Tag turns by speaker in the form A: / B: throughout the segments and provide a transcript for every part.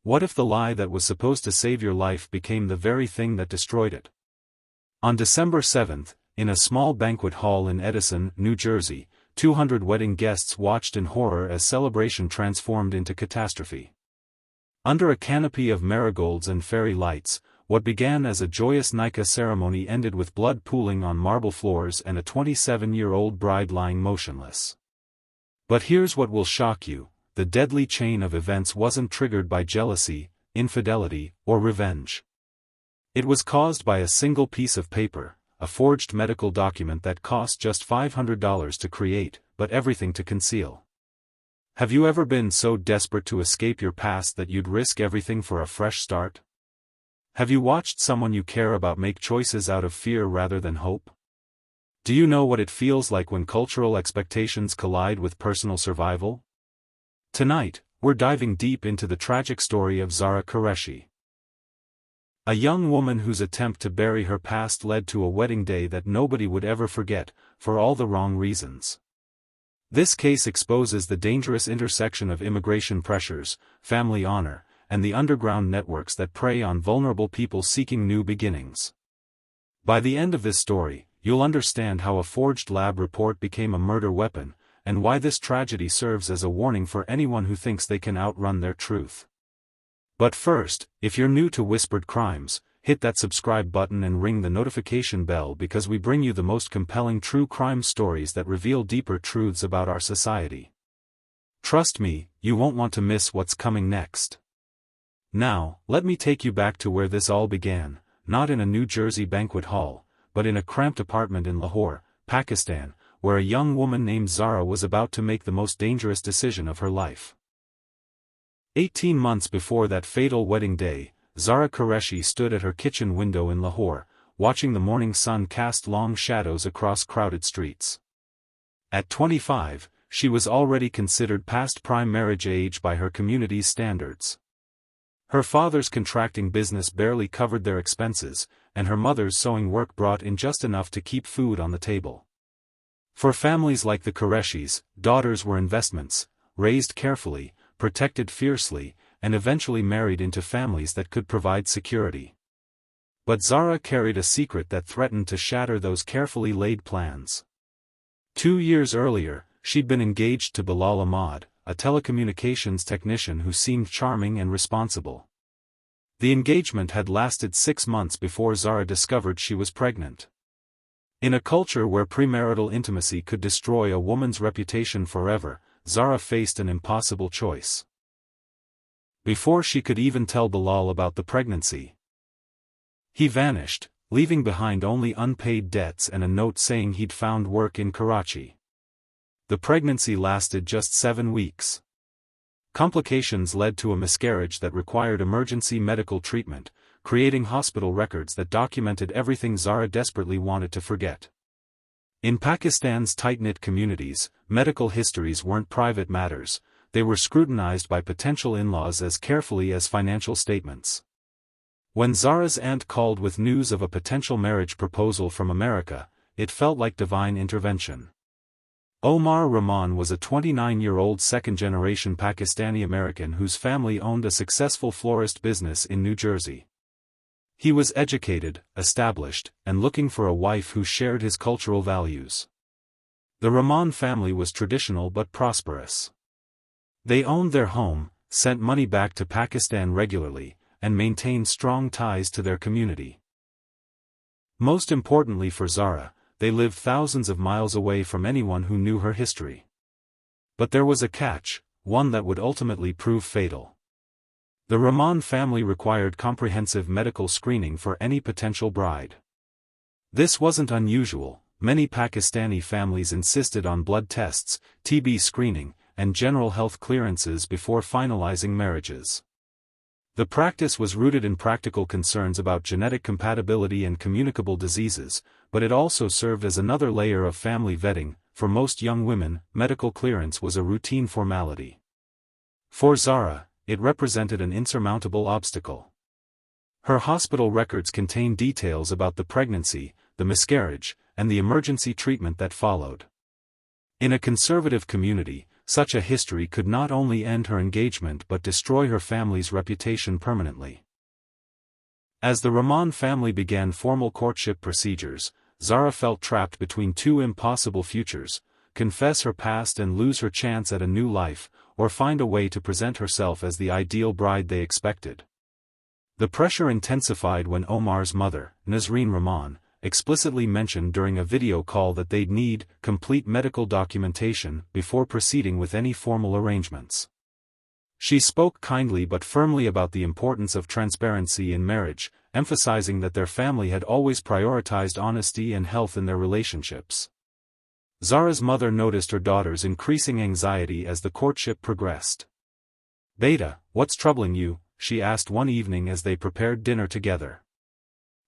A: What if the lie that was supposed to save your life became the very thing that destroyed it? On December 7, in a small banquet hall in Edison, New Jersey, 200 wedding guests watched in horror as celebration transformed into catastrophe. Under a canopy of marigolds and fairy lights, what began as a joyous nikah ceremony ended with blood pooling on marble floors and a 27-year-old bride lying motionless. But here's what will shock you: the deadly chain of events wasn't triggered by jealousy, infidelity, or revenge. It was caused by a single piece of paper, a forged medical document that cost just $500 to create, but everything to conceal. Have you ever been so desperate to escape your past that you'd risk everything for a fresh start? Have you watched someone you care about make choices out of fear rather than hope? Do you know what it feels like when cultural expectations collide with personal survival? Tonight, we're diving deep into the tragic story of Zara Qureshi. A young woman whose attempt to bury her past led to a wedding day that nobody would ever forget, for all the wrong reasons. This case exposes the dangerous intersection of immigration pressures, family honor, and the underground networks that prey on vulnerable people seeking new beginnings. By the end of this story, you'll understand how a forged lab report became a murder weapon, and why this tragedy serves as a warning for anyone who thinks they can outrun their truth. But first, if you're new to Whispered Crimes, hit that subscribe button and ring the notification bell because we bring you the most compelling true crime stories that reveal deeper truths about our society. Trust me, you won't want to miss what's coming next. Now, let me take you back to where this all began, not in a New Jersey banquet hall, but in a cramped apartment in Lahore, Pakistan, where a young woman named Zara was about to make the most dangerous decision of her life. 18 months before that fatal wedding day, Zara Qureshi stood at her kitchen window in Lahore, watching the morning sun cast long shadows across crowded streets. At 25, she was already considered past prime marriage age by her community's standards. Her father's contracting business barely covered their expenses, and her mother's sewing work brought in just enough to keep food on the table. For families like the Qureshis, daughters were investments, raised carefully, protected fiercely, and eventually married into families that could provide security. But Zara carried a secret that threatened to shatter those carefully laid plans. 2 years earlier, she'd been engaged to Bilal Ahmad, a telecommunications technician who seemed charming and responsible. The engagement had lasted 6 months before Zara discovered she was pregnant. In a culture where premarital intimacy could destroy a woman's reputation forever, Zara faced an impossible choice. Before she could even tell Bilal about the pregnancy, he vanished, leaving behind only unpaid debts and a note saying he'd found work in Karachi. The pregnancy lasted just 7 weeks. Complications led to a miscarriage that required emergency medical treatment, creating hospital records that documented everything Zara desperately wanted to forget. In Pakistan's tight-knit communities, medical histories weren't private matters, they were scrutinized by potential in-laws as carefully as financial statements. When Zara's aunt called with news of a potential marriage proposal from America, it felt like divine intervention. Omar Rahman was a 29-year-old second-generation Pakistani-American whose family owned a successful florist business in New Jersey. He was educated, established, and looking for a wife who shared his cultural values. The Rahman family was traditional but prosperous. They owned their home, sent money back to Pakistan regularly, and maintained strong ties to their community. Most importantly for Zara, they lived thousands of miles away from anyone who knew her history. But there was a catch, one that would ultimately prove fatal. The Rahman family required comprehensive medical screening for any potential bride. This wasn't unusual. Many Pakistani families insisted on blood tests, TB screening, and general health clearances before finalizing marriages. The practice was rooted in practical concerns about genetic compatibility and communicable diseases, but it also served as another layer of family vetting. For most young women, medical clearance was a routine formality. For Zara, it represented an insurmountable obstacle. Her hospital records contain details about the pregnancy, the miscarriage, and the emergency treatment that followed. In a conservative community, such a history could not only end her engagement but destroy her family's reputation permanently. As the Rahman family began formal courtship procedures, Zara felt trapped between two impossible futures: confess her past and lose her chance at a new life, or find a way to present herself as the ideal bride they expected. The pressure intensified when Omar's mother, Nazreen Rahman, explicitly mentioned during a video call that they'd need complete medical documentation before proceeding with any formal arrangements. She spoke kindly but firmly about the importance of transparency in marriage, emphasizing that their family had always prioritized honesty and health in their relationships. Zara's mother noticed her daughter's increasing anxiety as the courtship progressed. "Beta, what's troubling you?" she asked one evening as they prepared dinner together.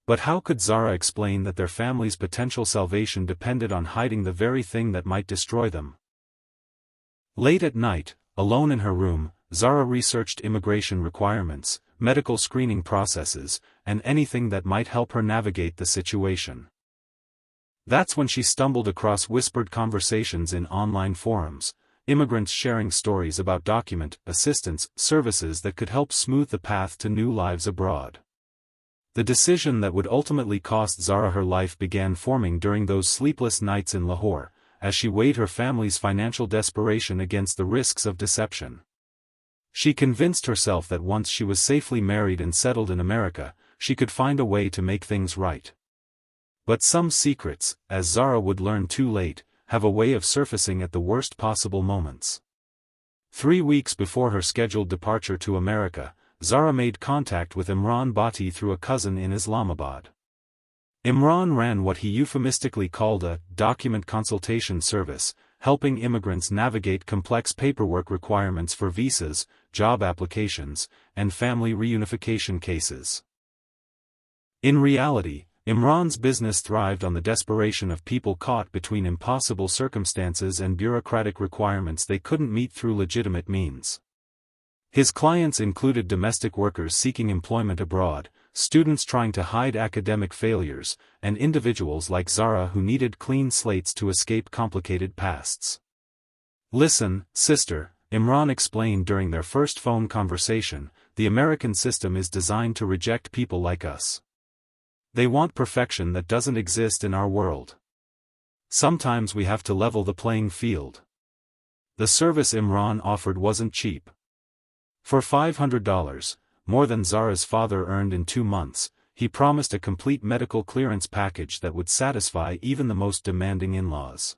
A: But how could Zara explain that their family's potential salvation depended on hiding the very thing that might destroy them? Late at night, alone in her room, Zara researched immigration requirements, medical screening processes, and anything that might help her navigate the situation. That's when she stumbled across whispered conversations in online forums, immigrants sharing stories about document assistance services that could help smooth the path to new lives abroad. The decision that would ultimately cost Zara her life began forming during those sleepless nights in Lahore, as she weighed her family's financial desperation against the risks of deception. She convinced herself that once she was safely married and settled in America, she could find a way to make things right. But some secrets, as Zara would learn too late, have a way of surfacing at the worst possible moments. 3 weeks before her scheduled departure to America, Zara made contact with Imran Bhatti through a cousin in Islamabad. Imran ran what he euphemistically called a document consultation service, helping immigrants navigate complex paperwork requirements for visas, job applications, and family reunification cases. In reality, Imran's business thrived on the desperation of people caught between impossible circumstances and bureaucratic requirements they couldn't meet through legitimate means. His clients included domestic workers seeking employment abroad, students trying to hide academic failures, and individuals like Zara who needed clean slates to escape complicated pasts. "Listen, sister," Imran explained during their first phone conversation, "the American system is designed to reject people like us. They want perfection that doesn't exist in our world. Sometimes we have to level the playing field." The service Imran offered wasn't cheap. For $500, more than Zara's father earned in 2 months, he promised a complete medical clearance package that would satisfy even the most demanding in-laws.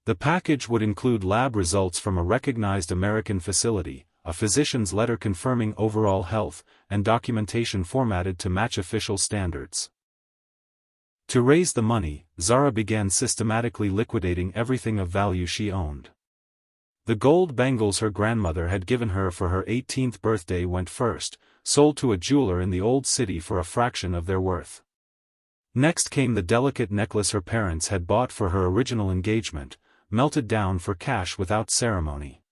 A: The package would include lab results from a recognized American facility, a physician's letter confirming overall health, and documentation formatted to match official standards. To raise the money, Zara began systematically liquidating everything of value she owned. The gold bangles her grandmother had given her for her 18th birthday went first, sold to a jeweler in the old city for a fraction of their worth. Next came the delicate necklace her parents had bought for her original engagement, melted down for cash without ceremony.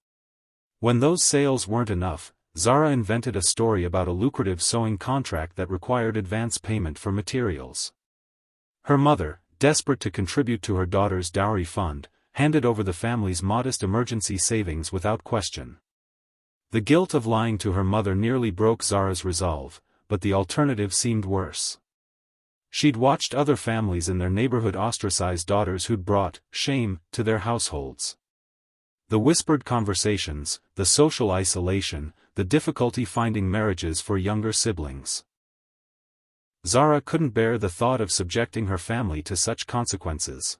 A: When those sales weren't enough, Zara invented a story about a lucrative sewing contract that required advance payment for materials. Her mother, desperate to contribute to her daughter's dowry fund, handed over the family's modest emergency savings without question. The guilt of lying to her mother nearly broke Zara's resolve, but the alternative seemed worse. She'd watched other families in their neighborhood ostracize daughters who'd brought shame to their households. The whispered conversations, the social isolation, the difficulty finding marriages for younger siblings. Zara couldn't bear the thought of subjecting her family to such consequences.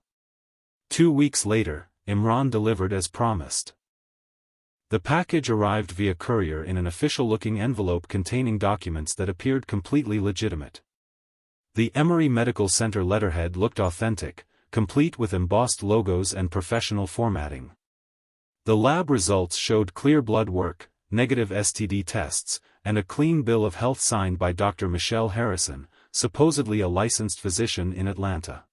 A: 2 weeks later, Imran delivered as promised. The package arrived via courier in an official-looking envelope containing documents that appeared completely legitimate. The Emory Medical Center letterhead looked authentic, complete with embossed logos and professional formatting. The lab results showed clear blood work, negative STD tests, and a clean bill of health signed by Dr. Michelle Harrison, supposedly a licensed physician in Atlanta.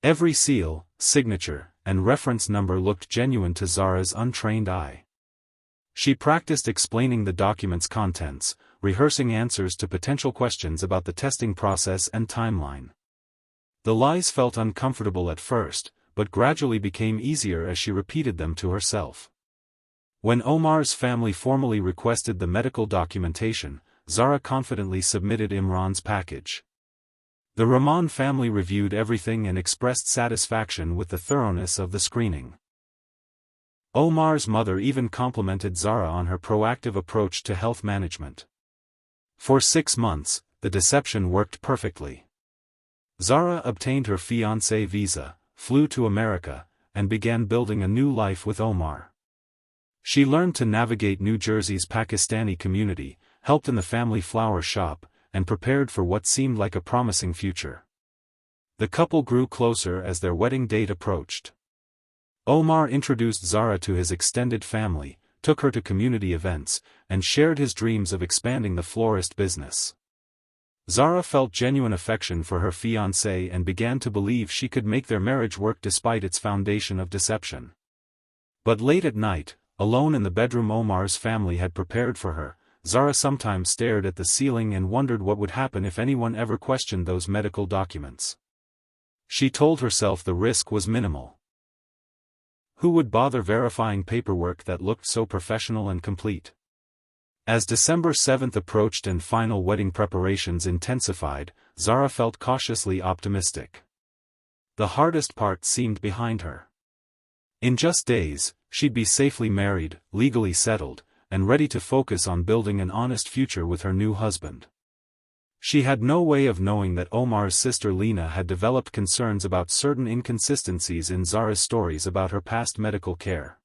A: Every seal, signature, and reference number looked genuine to Zara's untrained eye. She practiced explaining the document's contents, rehearsing answers to potential questions about the testing process and timeline. The lies felt uncomfortable at first, but gradually became easier as she repeated them to herself. When Omar's family formally requested the medical documentation, Zara confidently submitted Imran's package. The Rahman family reviewed everything and expressed satisfaction with the thoroughness of the screening. Omar's mother even complimented Zara on her proactive approach to health management. For 6 months, the deception worked perfectly. Zara obtained her fiancé visa, flew to America, and began building a new life with Omar. She learned to navigate New Jersey's Pakistani community, helped in the family flower shop, and prepared for what seemed like a promising future. The couple grew closer as their wedding date approached. Omar introduced Zara to his extended family, took her to community events, and shared his dreams of expanding the florist business. Zara felt genuine affection for her fiancé and began to believe she could make their marriage work despite its foundation of deception. But late at night, alone in the bedroom Omar's family had prepared for her, Zara sometimes stared at the ceiling and wondered what would happen if anyone ever questioned those medical documents. She told herself the risk was minimal. Who would bother verifying paperwork that looked so professional and complete? As December 7th approached and final wedding preparations intensified, Zara felt cautiously optimistic. The hardest part seemed behind her. In just days, she'd be safely married, legally settled, and ready to focus on building an honest future with her new husband. She had no way of knowing that Omar's sister Lena had developed concerns about certain inconsistencies in Zara's stories about her past medical care.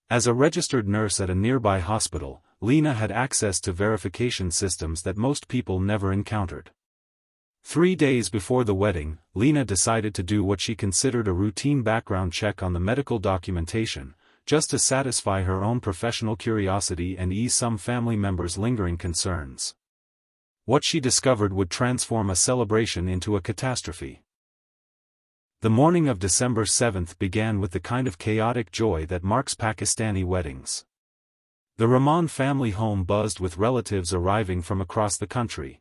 A: As a registered nurse at a nearby hospital, Lena had access to verification systems that most people never encountered. 3 days before the wedding, Lena decided to do what she considered a routine background check on the medical documentation, just to satisfy her own professional curiosity and ease some family members' lingering concerns. What she discovered would transform a celebration into a catastrophe. The morning of December 7th began with the kind of chaotic joy that marks Pakistani weddings. The Rahman family home buzzed with relatives arriving from across the country.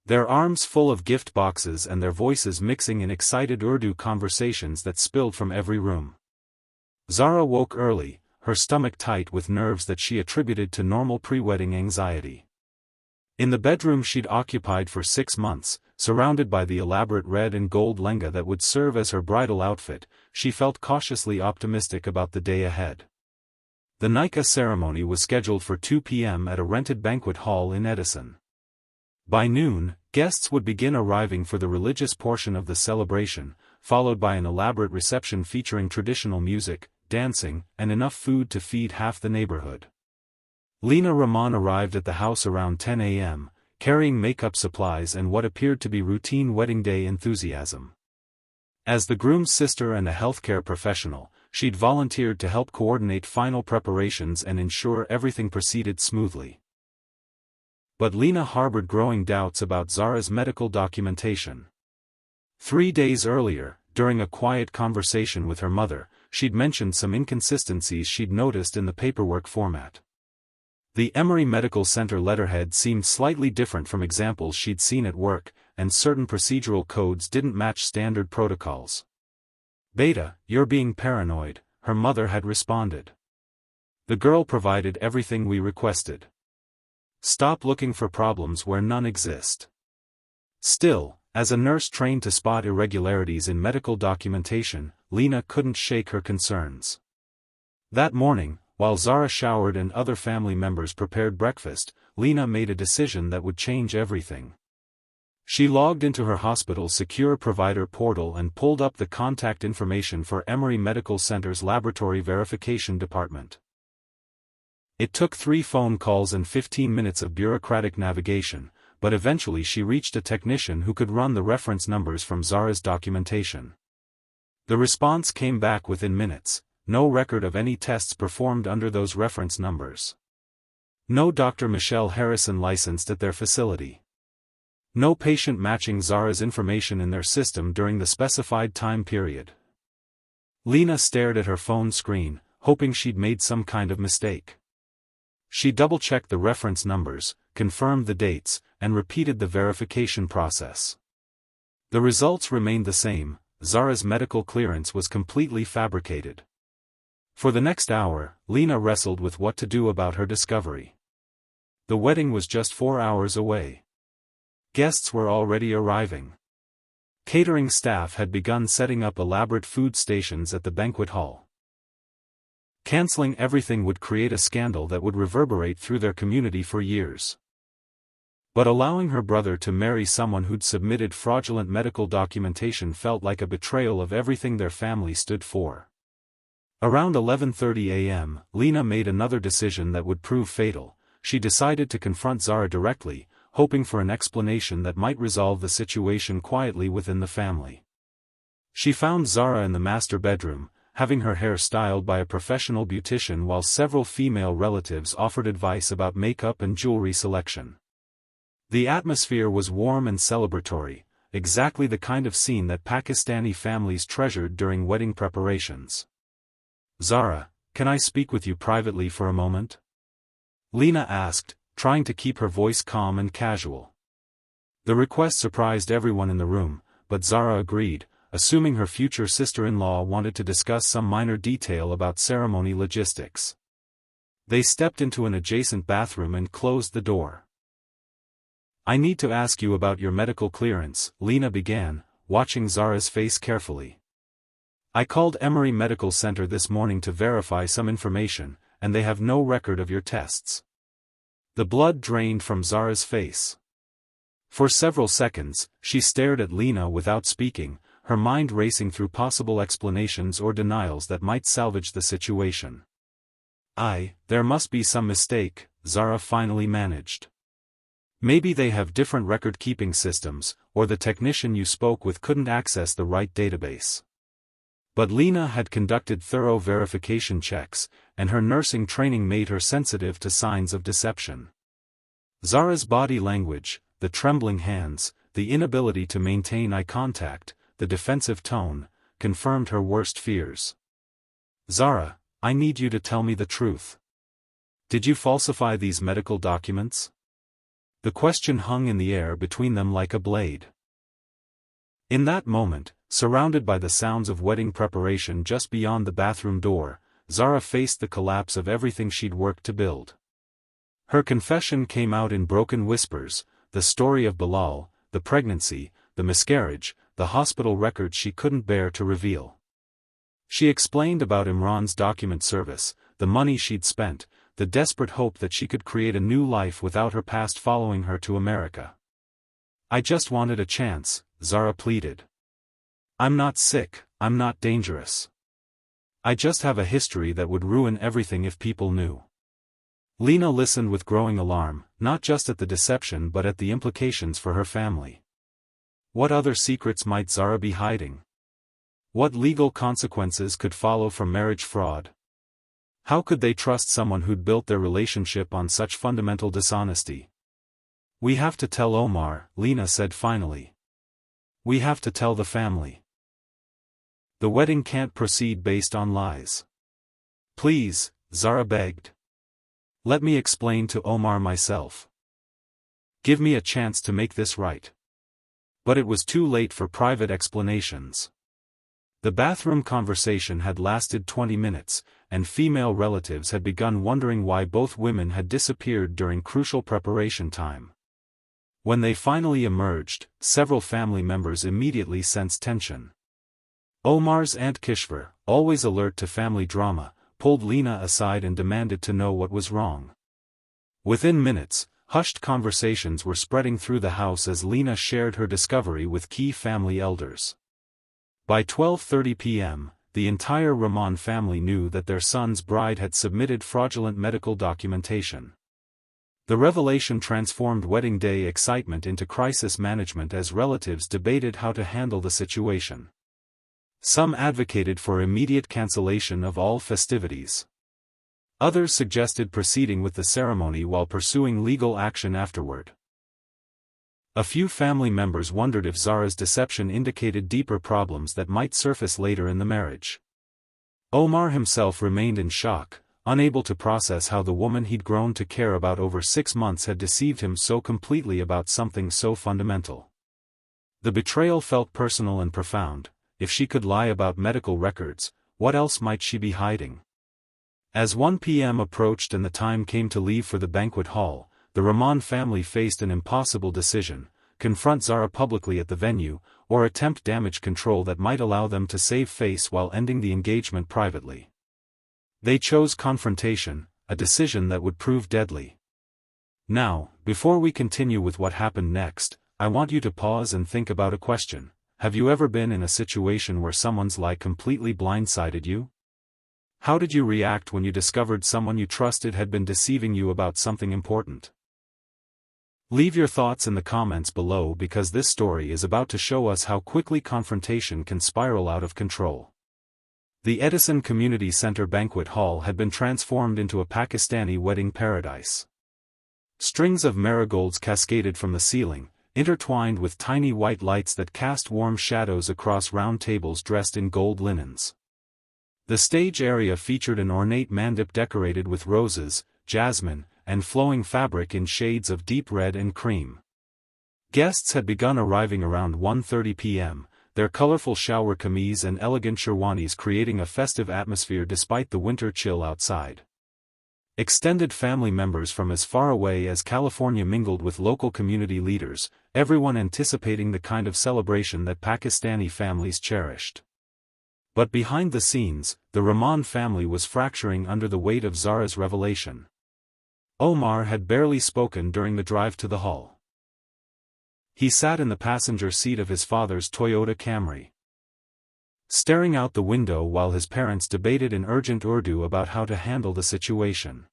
A: Their arms full of gift boxes and their voices mixing in excited Urdu conversations that spilled from every room. Zara woke early, her stomach tight with nerves that she attributed to normal pre-wedding anxiety. In the bedroom she'd occupied for 6 months, surrounded by the elaborate red and gold lehenga that would serve as her bridal outfit, she felt cautiously optimistic about the day ahead. The nikah ceremony was scheduled for 2 p.m. at a rented banquet hall in Edison. By noon, guests would begin arriving for the religious portion of the celebration, followed by an elaborate reception featuring traditional music, dancing, and enough food to feed half the neighborhood. Lena Rahman arrived at the house around 10 a.m., carrying makeup supplies and what appeared to be routine wedding day enthusiasm. As the groom's sister and a healthcare professional, she'd volunteered to help coordinate final preparations and ensure everything proceeded smoothly. But Lena harbored growing doubts about Zara's medical documentation. 3 days earlier, during a quiet conversation with her mother, she'd mentioned some inconsistencies she'd noticed in the paperwork format. The Emory Medical Center letterhead seemed slightly different from examples she'd seen at work, and certain procedural codes didn't match standard protocols. "Beta, you're being paranoid," her mother had responded. "The girl provided everything we requested. Stop looking for problems where none exist." Still, as a nurse trained to spot irregularities in medical documentation, Lena couldn't shake her concerns. That morning, while Zara showered and other family members prepared breakfast, Lena made a decision that would change everything. She logged into her hospital's secure provider portal and pulled up the contact information for Emory Medical Center's laboratory verification department. It took 3 phone calls and 15 minutes of bureaucratic navigation, but eventually she reached a technician who could run the reference numbers from Zara's documentation. The response came back within minutes: no record of any tests performed under those reference numbers. No Dr. Michelle Harrison licensed at their facility. No patient matching Zara's information in their system during the specified time period. Lena stared at her phone screen, hoping she'd made some kind of mistake. She double-checked the reference numbers, confirmed the dates, and repeated the verification process. The results remained the same: Zara's medical clearance was completely fabricated. For the next hour, Lena wrestled with what to do about her discovery. The wedding was just 4 hours away. Guests were already arriving. Catering staff had begun setting up elaborate food stations at the banquet hall. Canceling everything would create a scandal that would reverberate through their community for years. But allowing her brother to marry someone who'd submitted fraudulent medical documentation felt like a betrayal of everything their family stood for. Around 11:30 a.m., Lena made another decision that would prove fatal. She decided to confront Zara directly, hoping for an explanation that might resolve the situation quietly within the family. She found Zara in the master bedroom, having her hair styled by a professional beautician while several female relatives offered advice about makeup and jewelry selection. The atmosphere was warm and celebratory, exactly the kind of scene that Pakistani families treasured during wedding preparations. "Zara, can I speak with you privately for a moment?" Lena asked, trying to keep her voice calm and casual. The request surprised everyone in the room, but Zara agreed, assuming her future sister-in-law wanted to discuss some minor detail about ceremony logistics. They stepped into an adjacent bathroom and closed the door. "I need to ask you about your medical clearance," Lena began, watching Zara's face carefully. "I called Emory Medical Center this morning to verify some information, and they have no record of your tests." The blood drained from Zara's face. For several seconds, she stared at Lena without speaking, her mind racing through possible explanations or denials that might salvage the situation. There must be some mistake," Zara finally managed. "Maybe they have different record-keeping systems, or the technician you spoke with couldn't access the right database." But Lena had conducted thorough verification checks, and her nursing training made her sensitive to signs of deception. Zara's body language, the trembling hands, the inability to maintain eye contact, the defensive tone, confirmed her worst fears. "Zara, I need you to tell me the truth. Did you falsify these medical documents?" The question hung in the air between them like a blade. In that moment, surrounded by the sounds of wedding preparation just beyond the bathroom door, Zara faced the collapse of everything she'd worked to build. Her confession came out in broken whispers, the story of Bilal, the pregnancy, the miscarriage, the hospital records she couldn't bear to reveal. She explained about Imran's document service, the money she'd spent, the desperate hope that she could create a new life without her past following her to America. "I just wanted a chance," Zara pleaded. "I'm not sick, I'm not dangerous. I just have a history that would ruin everything if people knew." Lena listened with growing alarm, not just at the deception but at the implications for her family. What other secrets might Zara be hiding? What legal consequences could follow from marriage fraud? How could they trust someone who'd built their relationship on such fundamental dishonesty? "We have to tell Omar," Lena said finally. "We have to tell the family. The wedding can't proceed based on lies. Please," Zara begged. "Let me explain to Omar myself. Give me a chance to make this right." But it was too late for private explanations. The bathroom conversation had lasted 20 minutes, and female relatives had begun wondering why both women had disappeared during crucial preparation time. When they finally emerged, several family members immediately sensed tension. Omar's Aunt Kishver, always alert to family drama, pulled Lena aside and demanded to know what was wrong. Within minutes, hushed conversations were spreading through the house as Lena shared her discovery with key family elders. By 12:30 p.m., the entire Rahman family knew that their son's bride had submitted fraudulent medical documentation. The revelation transformed wedding day excitement into crisis management as relatives debated how to handle the situation. Some advocated for immediate cancellation of all festivities. Others suggested proceeding with the ceremony while pursuing legal action afterward. A few family members wondered if Zara's deception indicated deeper problems that might surface later in the marriage. Omar himself remained in shock, unable to process how the woman he'd grown to care about over 6 months had deceived him so completely about something so fundamental. The betrayal felt personal and profound. If she could lie about medical records, what else might she be hiding? As 1 p.m. approached and the time came to leave for the banquet hall, the Rahman family faced an impossible decision: confront Zara publicly at the venue, or attempt damage control that might allow them to save face while ending the engagement privately. They chose confrontation, a decision that would prove deadly. Now, before we continue with what happened next, I want you to pause and think about a question. Have you ever been in a situation where someone's lie completely blindsided you? How did you react when you discovered someone you trusted had been deceiving you about something important? Leave your thoughts in the comments below, because this story is about to show us how quickly confrontation can spiral out of control. The Edison Community Center banquet hall had been transformed into a Pakistani wedding paradise. Strings of marigolds cascaded from the ceiling, intertwined with tiny white lights that cast warm shadows across round tables dressed in gold linens. The stage area featured an ornate mandip decorated with roses, jasmine, and flowing fabric in shades of deep red and cream. Guests had begun arriving around 1:30 p.m., their colorful shower kameez and elegant sherwanis creating a festive atmosphere despite the winter chill outside. Extended family members from as far away as California mingled with local community leaders, everyone anticipating the kind of celebration that Pakistani families cherished. But behind the scenes, the Rahman family was fracturing under the weight of Zara's revelation. Omar had barely spoken during the drive to the hall. He sat in the passenger seat of his father's Toyota Camry, staring out the window while his parents debated in urgent Urdu about how to handle the situation.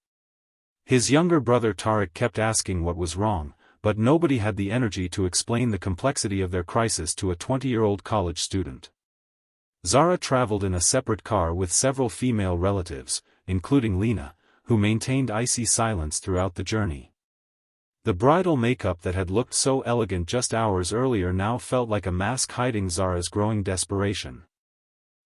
A: His younger brother Tariq kept asking what was wrong, but nobody had the energy to explain the complexity of their crisis to a 20-year-old college student. Zara traveled in a separate car with several female relatives, including Lena, who maintained icy silence throughout the journey. The bridal makeup that had looked so elegant just hours earlier now felt like a mask hiding Zara's growing desperation.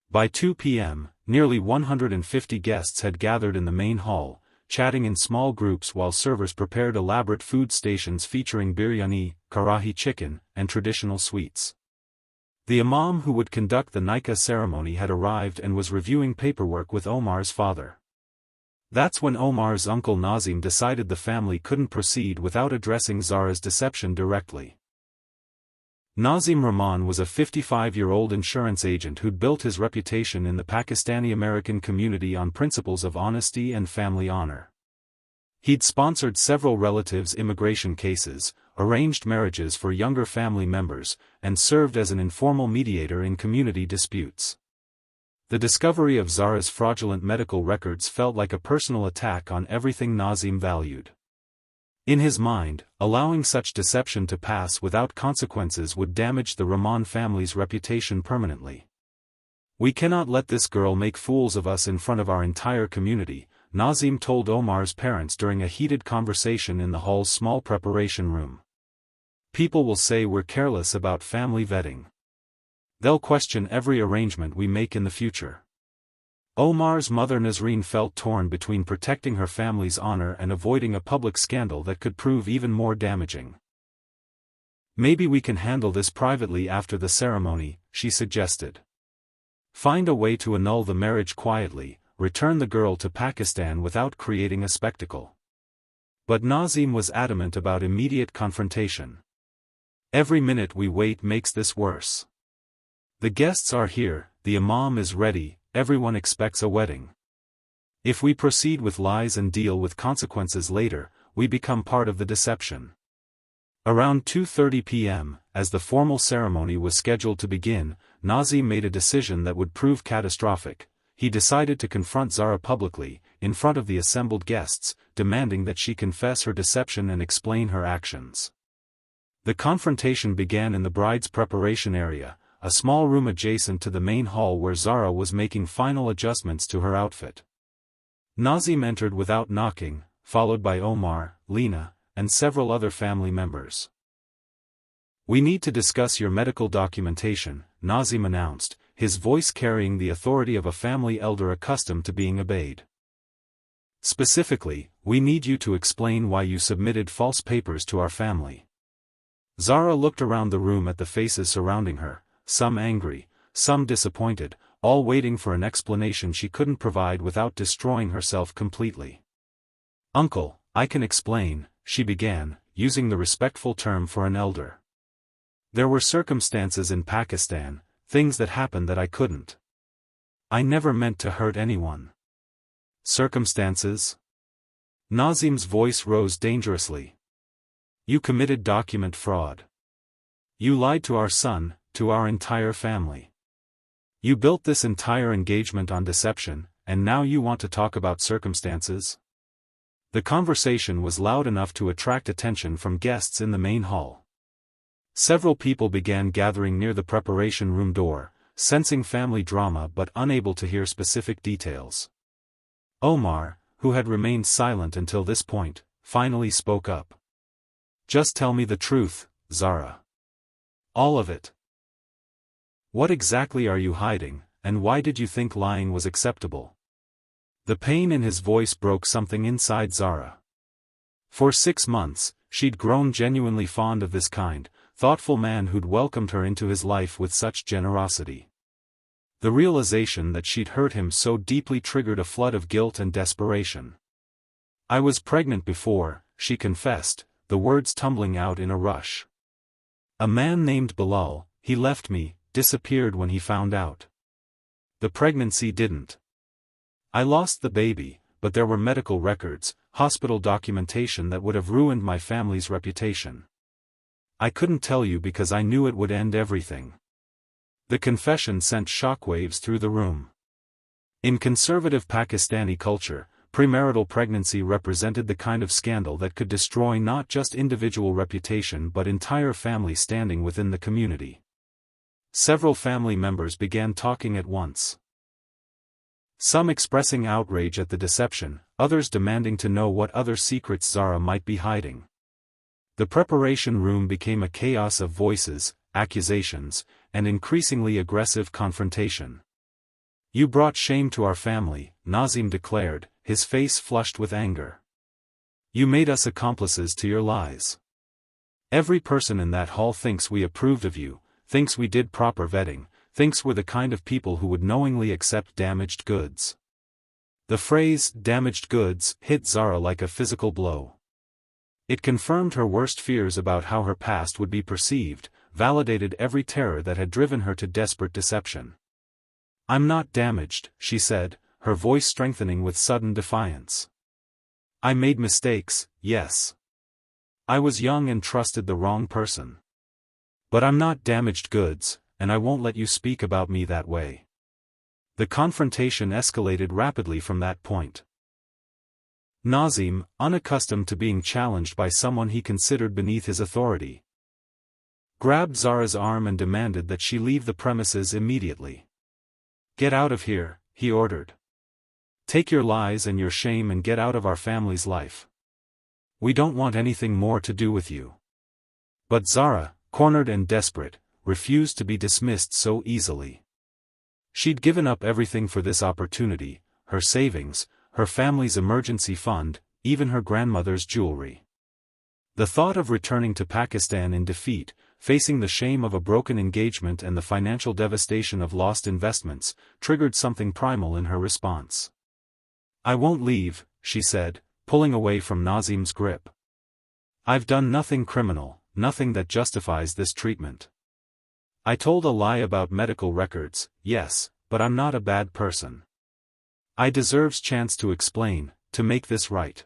A: By 2 p.m., nearly 150 guests had gathered in the main hall, chatting in small groups while servers prepared elaborate food stations featuring biryani, karahi chicken, and traditional sweets. The imam who would conduct the nikah ceremony had arrived and was reviewing paperwork with Omar's father. That's when Omar's uncle Nazim decided the family couldn't proceed without addressing Zara's deception directly. Nazim Rahman was a 55-year-old insurance agent who'd built his reputation in the Pakistani-American community on principles of honesty and family honor. He'd sponsored several relatives' immigration cases, arranged marriages for younger family members, and served as an informal mediator in community disputes. The discovery of Zara's fraudulent medical records felt like a personal attack on everything Nazim valued. In his mind, allowing such deception to pass without consequences would damage the Rahman family's reputation permanently. "We cannot let this girl make fools of us in front of our entire community," Nazim told Omar's parents during a heated conversation in the hall's small preparation room. "People will say we're careless about family vetting. They'll question every arrangement we make in the future." Omar's mother Nazreen felt torn between protecting her family's honor and avoiding a public scandal that could prove even more damaging. "Maybe we can handle this privately after the ceremony," she suggested. "Find a way to annul the marriage quietly, return the girl to Pakistan without creating a spectacle." But Nazim was adamant about immediate confrontation. "Every minute we wait makes this worse. The guests are here, the imam is ready, everyone expects a wedding. If we proceed with lies and deal with consequences later, we become part of the deception." Around 2:30 p.m., as the formal ceremony was scheduled to begin, Nazim made a decision that would prove catastrophic. He decided to confront Zara publicly, in front of the assembled guests, demanding that she confess her deception and explain her actions. The confrontation began in the bride's preparation area, a small room adjacent to the main hall where Zara was making final adjustments to her outfit. Nazim entered without knocking, followed by Omar, Lena, and several other family members. "We need to discuss your medical documentation," Nazim announced, his voice carrying the authority of a family elder accustomed to being obeyed. "Specifically, we need you to explain why you submitted false papers to our family." Zara looked around the room at the faces surrounding her, some angry, some disappointed, all waiting for an explanation she couldn't provide without destroying herself completely. "Uncle, I can explain," she began, using the respectful term for an elder. "There were circumstances in Pakistan, things that happened that I couldn't. I never meant to hurt anyone." "Circumstances?" Nazim's voice rose dangerously. "You committed document fraud. You lied to our son, to our entire family. You built this entire engagement on deception, and now you want to talk about circumstances?" The conversation was loud enough to attract attention from guests in the main hall. Several people began gathering near the preparation room door, sensing family drama but unable to hear specific details. Omar, who had remained silent until this point, finally spoke up. "Just tell me the truth, Zara. All of it. What exactly are you hiding, and why did you think lying was acceptable?" The pain in his voice broke something inside Zara. For 6 months, she'd grown genuinely fond of this kind, thoughtful man who'd welcomed her into his life with such generosity. The realization that she'd hurt him so deeply triggered a flood of guilt and desperation. "I was pregnant before," she confessed, the words tumbling out in a rush. "A man named Bilal, he left me, disappeared when he found out. The pregnancy didn't. I lost the baby, but there were medical records, hospital documentation that would have ruined my family's reputation. I couldn't tell you because I knew it would end everything." The confession sent shockwaves through the room. In conservative Pakistani culture, premarital pregnancy represented the kind of scandal that could destroy not just individual reputation but entire family standing within the community. Several family members began talking at once. Some expressing outrage at the deception, others demanding to know what other secrets Zara might be hiding. The preparation room became a chaos of voices, accusations, and increasingly aggressive confrontation. "You brought shame to our family," Nazim declared, his face flushed with anger. "You made us accomplices to your lies. Every person in that hall thinks we approved of you, thinks we did proper vetting, thinks we're the kind of people who would knowingly accept damaged goods." The phrase, "damaged goods," hit Zara like a physical blow. It confirmed her worst fears about how her past would be perceived, validated every terror that had driven her to desperate deception. "I'm not damaged," she said, her voice strengthening with sudden defiance. "I made mistakes, yes. I was young and trusted the wrong person. But I'm not damaged goods, and I won't let you speak about me that way." The confrontation escalated rapidly from that point. Nazim, unaccustomed to being challenged by someone he considered beneath his authority, grabbed Zara's arm and demanded that she leave the premises immediately. "Get out of here," he ordered. "Take your lies and your shame and get out of our family's life. We don't want anything more to do with you." But Zara, cornered and desperate, refused to be dismissed so easily. She'd given up everything for this opportunity, her savings, her family's emergency fund, even her grandmother's jewelry. The thought of returning to Pakistan in defeat, facing the shame of a broken engagement and the financial devastation of lost investments, triggered something primal in her response. "I won't leave," she said, pulling away from Nazim's grip. "I've done nothing criminal, nothing that justifies this treatment. I told a lie about medical records, yes, but I'm not a bad person. I deserves chance to explain, to make this right."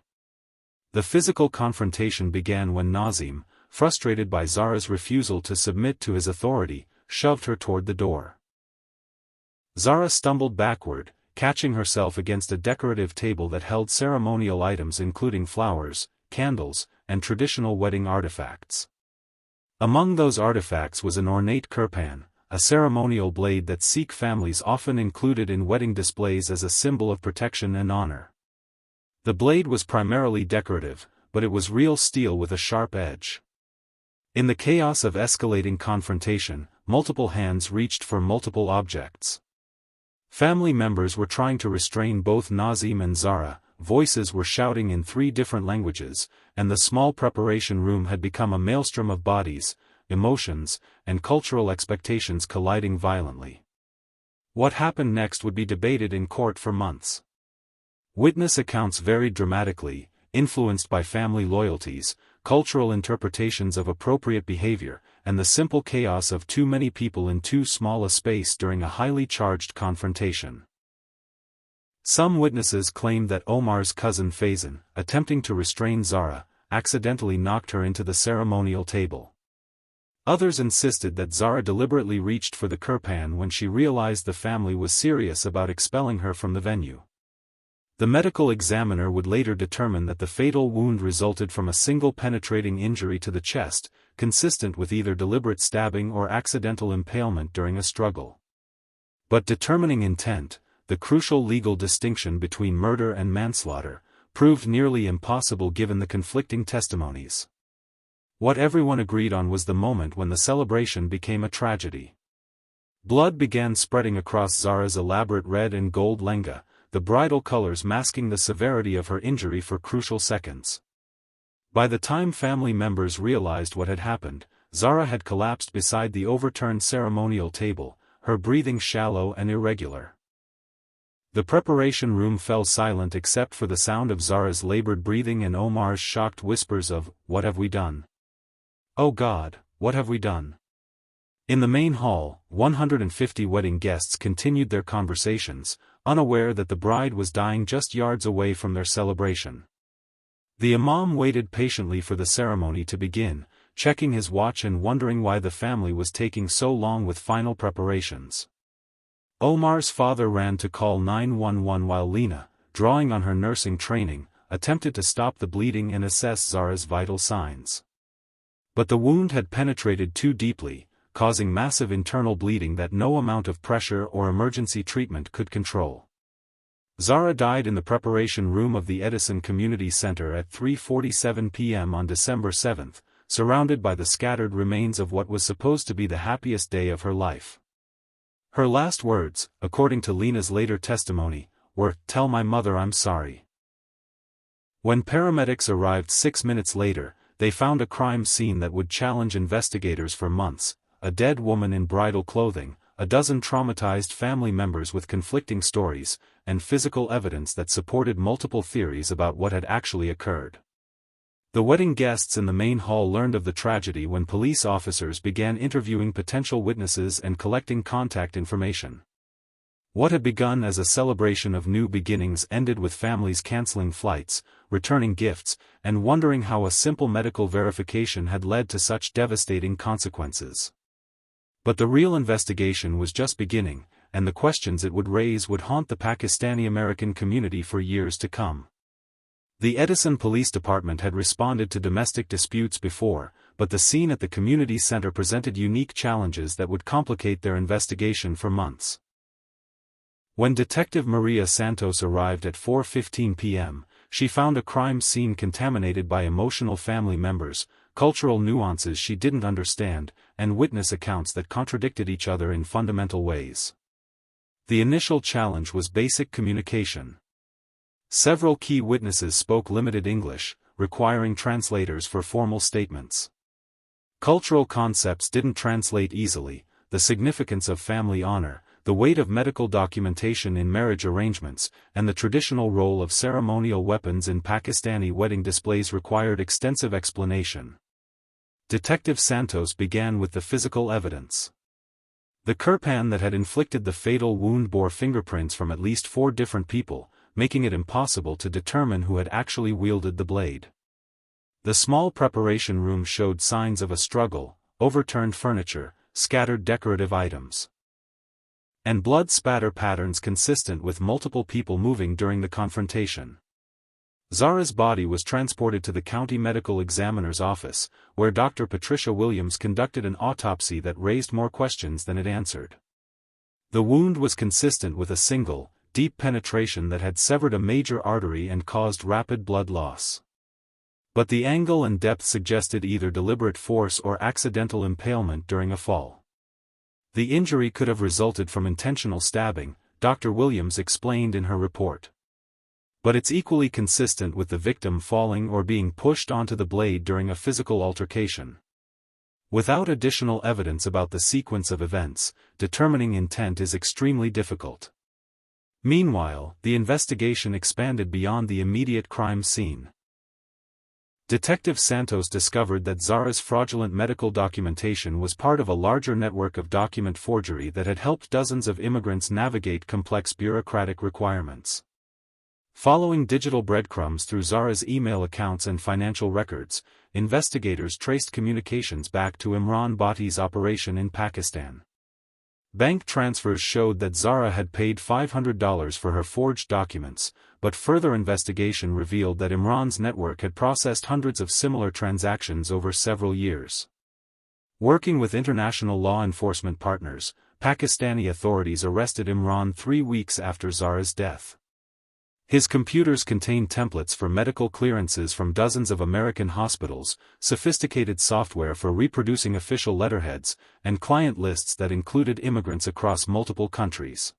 A: The physical confrontation began when Nazim, frustrated by Zara's refusal to submit to his authority, shoved her toward the door. Zara stumbled backward, catching herself against a decorative table that held ceremonial items including flowers, candles, and traditional wedding artifacts. Among those artifacts was an ornate kirpan, a ceremonial blade that Sikh families often included in wedding displays as a symbol of protection and honor. The blade was primarily decorative, but it was real steel with a sharp edge. In the chaos of escalating confrontation, multiple hands reached for multiple objects. Family members were trying to restrain both Nazim and Zara, voices were shouting in 3 different languages, and the small preparation room had become a maelstrom of bodies, emotions, and cultural expectations colliding violently. What happened next would be debated in court for months. Witness accounts varied dramatically, influenced by family loyalties, cultural interpretations of appropriate behavior, and the simple chaos of too many people in too small a space during a highly charged confrontation. Some witnesses claimed that Omar's cousin Faizan, attempting to restrain Zara, accidentally knocked her into the ceremonial table. Others insisted that Zara deliberately reached for the kirpan when she realized the family was serious about expelling her from the venue. The medical examiner would later determine that the fatal wound resulted from a single penetrating injury to the chest, consistent with either deliberate stabbing or accidental impalement during a struggle. But determining intent, the crucial legal distinction between murder and manslaughter, proved nearly impossible given the conflicting testimonies. What everyone agreed on was the moment when the celebration became a tragedy. Blood began spreading across Zara's elaborate red and gold lenga, the bridal colors masking the severity of her injury for crucial seconds. By the time family members realized what had happened, Zara had collapsed beside the overturned ceremonial table, her breathing shallow and irregular. The preparation room fell silent except for the sound of Zara's labored breathing and Omar's shocked whispers of, "What have we done? Oh God, what have we done?" In the main hall, 150 wedding guests continued their conversations, unaware that the bride was dying just yards away from their celebration. The imam waited patiently for the ceremony to begin, checking his watch and wondering why the family was taking so long with final preparations. Omar's father ran to call 911 while Lena, drawing on her nursing training, attempted to stop the bleeding and assess Zara's vital signs. But the wound had penetrated too deeply, causing massive internal bleeding that no amount of pressure or emergency treatment could control. Zara died in the preparation room of the Edison Community Center at 3:47 p.m. on December 7, surrounded by the scattered remains of what was supposed to be the happiest day of her life. Her last words, according to Lena's later testimony, were, "Tell my mother I'm sorry." When paramedics arrived 6 minutes later, they found a crime scene that would challenge investigators for months: a dead woman in bridal clothing, a dozen traumatized family members with conflicting stories, and physical evidence that supported multiple theories about what had actually occurred. The wedding guests in the main hall learned of the tragedy when police officers began interviewing potential witnesses and collecting contact information. What had begun as a celebration of new beginnings ended with families canceling flights, returning gifts, and wondering how a simple medical verification had led to such devastating consequences. But the real investigation was just beginning, and the questions it would raise would haunt the Pakistani-American community for years to come. The Edison Police Department had responded to domestic disputes before, but the scene at the community center presented unique challenges that would complicate their investigation for months. When Detective Maria Santos arrived at 4:15 p.m., she found a crime scene contaminated by emotional family members, cultural nuances she didn't understand, and witness accounts that contradicted each other in fundamental ways. The initial challenge was basic communication. Several key witnesses spoke limited English, requiring translators for formal statements. Cultural concepts didn't translate easily: the significance of family honor, the weight of medical documentation in marriage arrangements, and the traditional role of ceremonial weapons in Pakistani wedding displays required extensive explanation. Detective Santos began with the physical evidence. The kirpan that had inflicted the fatal wound bore fingerprints from at least 4 different people, making it impossible to determine who had actually wielded the blade. The small preparation room showed signs of a struggle: overturned furniture, scattered decorative items, and blood spatter patterns consistent with multiple people moving during the confrontation. Zara's body was transported to the county medical examiner's office, where Dr. Patricia Williams conducted an autopsy that raised more questions than it answered. The wound was consistent with a single, deep penetration that had severed a major artery and caused rapid blood loss. But the angle and depth suggested either deliberate force or accidental impalement during a fall. The injury could have resulted from intentional stabbing, Dr. Williams explained in her report. But it's equally consistent with the victim falling or being pushed onto the blade during a physical altercation. Without additional evidence about the sequence of events, determining intent is extremely difficult. Meanwhile, the investigation expanded beyond the immediate crime scene. Detective Santos discovered that Zara's fraudulent medical documentation was part of a larger network of document forgery that had helped dozens of immigrants navigate complex bureaucratic requirements. Following digital breadcrumbs through Zara's email accounts and financial records, investigators traced communications back to Imran Bhatti's operation in Pakistan. Bank transfers showed that Zara had paid $500 for her forged documents, but further investigation revealed that Imran's network had processed hundreds of similar transactions over several years. Working with international law enforcement partners, Pakistani authorities arrested Imran 3 weeks after Zara's death. His computers contained templates for medical clearances from dozens of American hospitals, sophisticated software for reproducing official letterheads, and client lists that included immigrants across multiple countries.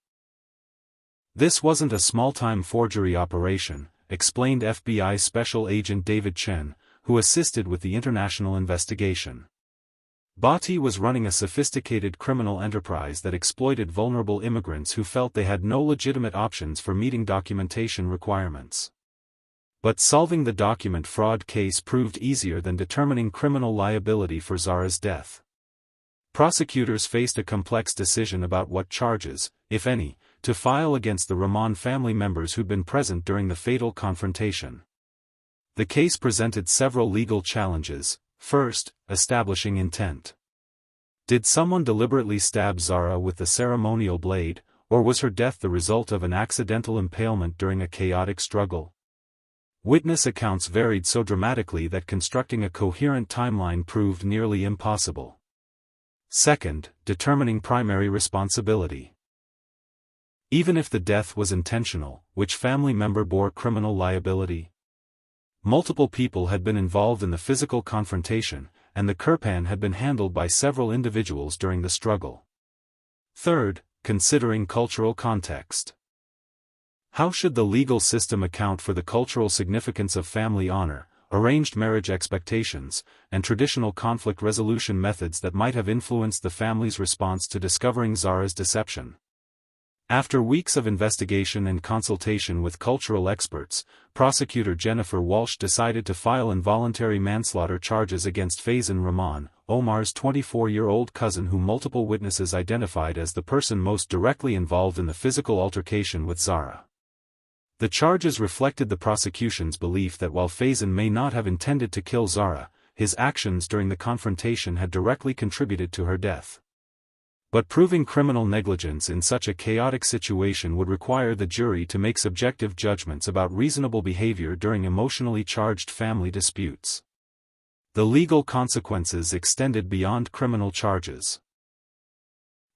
A: This wasn't a small-time forgery operation, explained FBI Special Agent David Chen, who assisted with the international investigation. Bhatti was running a sophisticated criminal enterprise that exploited vulnerable immigrants who felt they had no legitimate options for meeting documentation requirements. But solving the document fraud case proved easier than determining criminal liability for Zara's death. Prosecutors faced a complex decision about what charges, if any, to file against the Rahman family members who'd been present during the fatal confrontation. The case presented several legal challenges. First, establishing intent. Did someone deliberately stab Zara with the ceremonial blade, or was her death the result of an accidental impalement during a chaotic struggle? Witness accounts varied so dramatically that constructing a coherent timeline proved nearly impossible. Second, determining primary responsibility. Even if the death was intentional, which family member bore criminal liability? Multiple people had been involved in the physical confrontation, and the Kirpan had been handled by several individuals during the struggle. Third, considering cultural context. How should the legal system account for the cultural significance of family honor, arranged marriage expectations, and traditional conflict resolution methods that might have influenced the family's response to discovering Zara's deception? After weeks of investigation and consultation with cultural experts, prosecutor Jennifer Walsh decided to file involuntary manslaughter charges against Faizan Rahman, Omar's 24-year-old cousin whom multiple witnesses identified as the person most directly involved in the physical altercation with Zara. The charges reflected the prosecution's belief that while Faizan may not have intended to kill Zara, his actions during the confrontation had directly contributed to her death. But proving criminal negligence in such a chaotic situation would require the jury to make subjective judgments about reasonable behavior during emotionally charged family disputes. The legal consequences extended beyond criminal charges.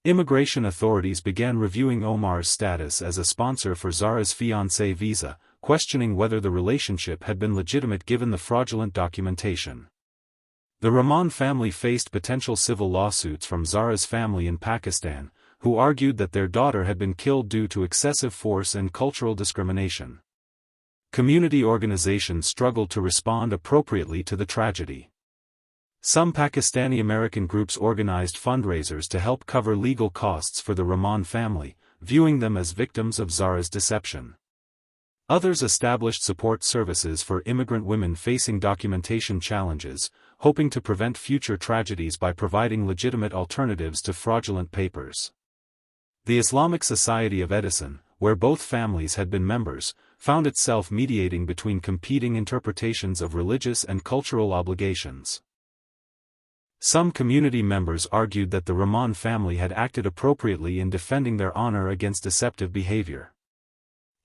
A: Immigration authorities began reviewing Omar's status as a sponsor for Zara's fiancé visa, questioning whether the relationship had been legitimate given the fraudulent documentation. The Rahman family faced potential civil lawsuits from Zara's family in Pakistan, who argued that their daughter had been killed due to excessive force and cultural discrimination. Community organizations struggled to respond appropriately to the tragedy. Some Pakistani American groups organized fundraisers to help cover legal costs for the Rahman family, viewing them as victims of Zara's deception. Others established support services for immigrant women facing documentation challenges, hoping to prevent future tragedies by providing legitimate alternatives to fraudulent papers. The Islamic Society of Edison, where both families had been members, found itself mediating between competing interpretations of religious and cultural obligations. Some community members argued that the Rahman family had acted appropriately in defending their honor against deceptive behavior.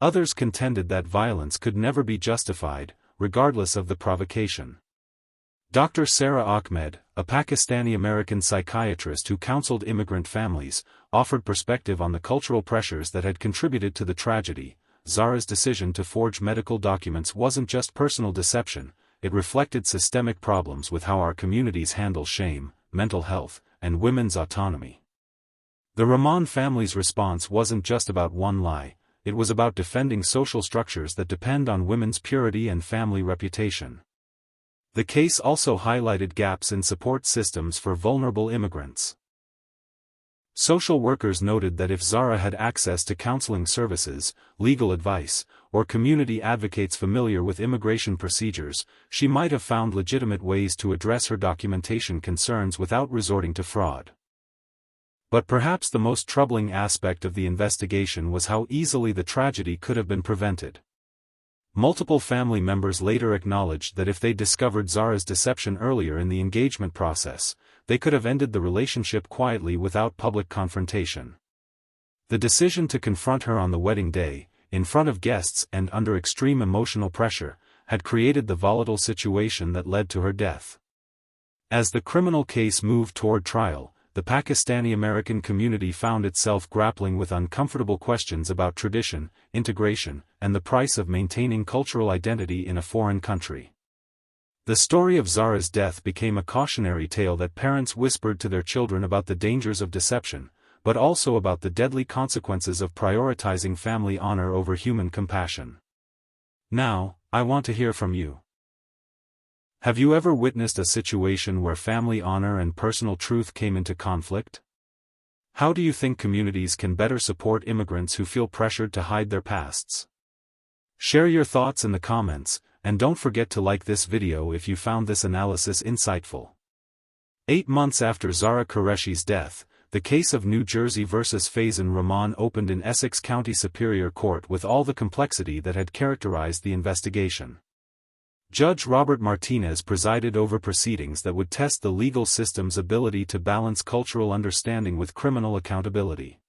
A: Others contended that violence could never be justified, regardless of the provocation. Dr. Sarah Ahmed, a Pakistani-American psychiatrist who counseled immigrant families, offered perspective on the cultural pressures that had contributed to the tragedy. Zara's decision to forge medical documents wasn't just personal deception, it reflected systemic problems with how our communities handle shame, mental health, and women's autonomy. The Rahman family's response wasn't just about one lie, it was about defending social structures that depend on women's purity and family reputation. The case also highlighted gaps in support systems for vulnerable immigrants. Social workers noted that if Zara had access to counseling services, legal advice, or community advocates familiar with immigration procedures, she might have found legitimate ways to address her documentation concerns without resorting to fraud. But perhaps the most troubling aspect of the investigation was how easily the tragedy could have been prevented. Multiple family members later acknowledged that if they discovered Zara's deception earlier in the engagement process, they could have ended the relationship quietly without public confrontation. The decision to confront her on the wedding day, in front of guests and under extreme emotional pressure, had created the volatile situation that led to her death. As the criminal case moved toward trial, the Pakistani American community found itself grappling with uncomfortable questions about tradition, integration, and the price of maintaining cultural identity in a foreign country. The story of Zara's death became a cautionary tale that parents whispered to their children about the dangers of deception, but also about the deadly consequences of prioritizing family honor over human compassion. Now, I want to hear from you. Have you ever witnessed a situation where family honor and personal truth came into conflict? How do you think communities can better support immigrants who feel pressured to hide their pasts? Share your thoughts in the comments, and don't forget to like this video if you found this analysis insightful. 8 months after Zara Qureshi's death, the case of New Jersey versus Faizan Rahman opened in Essex County Superior Court with all the complexity that had characterized the investigation. Judge Robert Martinez presided over proceedings that would test the legal system's ability to balance cultural understanding with criminal accountability.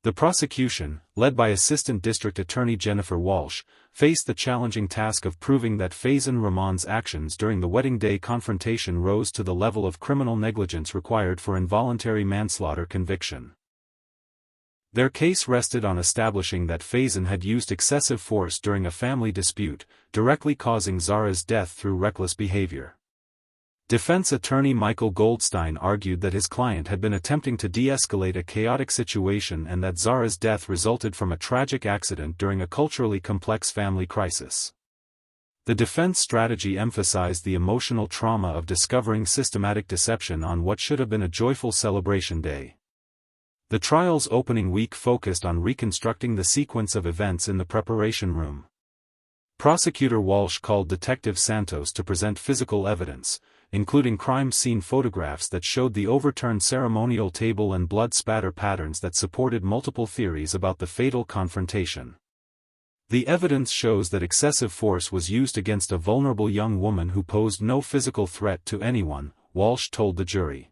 A: The prosecution, led by Assistant District Attorney Jennifer Walsh, faced the challenging task of proving that Faizan Rahman's actions during the wedding day confrontation rose to the level of criminal negligence required for involuntary manslaughter conviction. Their case rested on establishing that Faizan had used excessive force during a family dispute, directly causing Zara's death through reckless behavior. Defense attorney Michael Goldstein argued that his client had been attempting to de-escalate a chaotic situation and that Zara's death resulted from a tragic accident during a culturally complex family crisis. The defense strategy emphasized the emotional trauma of discovering systematic deception on what should have been a joyful celebration day. The trial's opening week focused on reconstructing the sequence of events in the preparation room. Prosecutor Walsh called Detective Santos to present physical evidence, including crime scene photographs that showed the overturned ceremonial table and blood spatter patterns that supported multiple theories about the fatal confrontation. The evidence shows that excessive force was used against a vulnerable young woman who posed no physical threat to anyone, Walsh told the jury.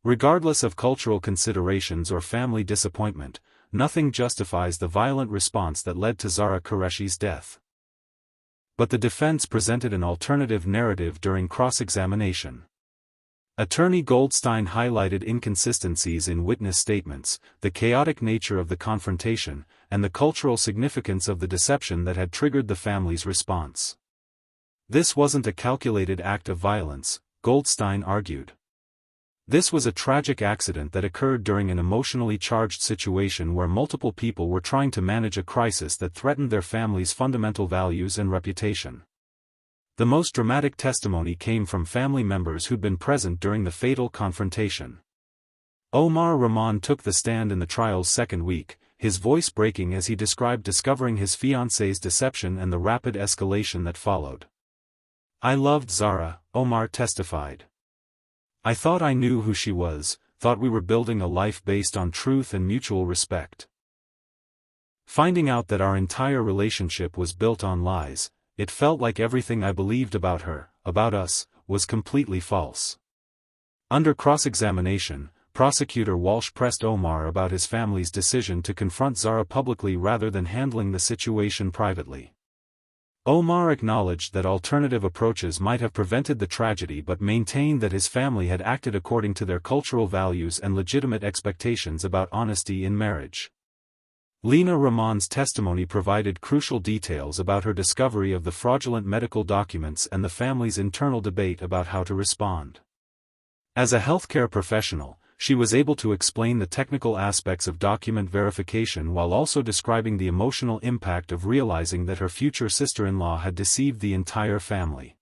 A: Regardless of cultural considerations or family disappointment, nothing justifies the violent response that led to Zara Qureshi's death. But the defense presented an alternative narrative during cross-examination. Attorney Goldstein highlighted inconsistencies in witness statements, the chaotic nature of the confrontation, and the cultural significance of the deception that had triggered the family's response. This wasn't a calculated act of violence, Goldstein argued. This was a tragic accident that occurred during an emotionally charged situation where multiple people were trying to manage a crisis that threatened their family's fundamental values and reputation. The most dramatic testimony came from family members who'd been present during the fatal confrontation. Omar Rahman took the stand in the trial's second week, his voice breaking as he described discovering his fiancée's deception and the rapid escalation that followed. "I loved Zara," Omar testified. "I thought I knew who she was, thought we were building a life based on truth and mutual respect. Finding out that our entire relationship was built on lies, it felt like everything I believed about her, about us, was completely false." Under cross-examination, Prosecutor Walsh pressed Omar about his family's decision to confront Zara publicly rather than handling the situation privately. Omar acknowledged that alternative approaches might have prevented the tragedy but maintained that his family had acted according to their cultural values and legitimate expectations about honesty in marriage. Lena Rahman's testimony provided crucial details about her discovery of the fraudulent medical documents and the family's internal debate about how to respond. As a healthcare professional, she was able to explain the technical aspects of document verification while also describing the emotional impact of realizing that her future sister-in-law had deceived the entire family.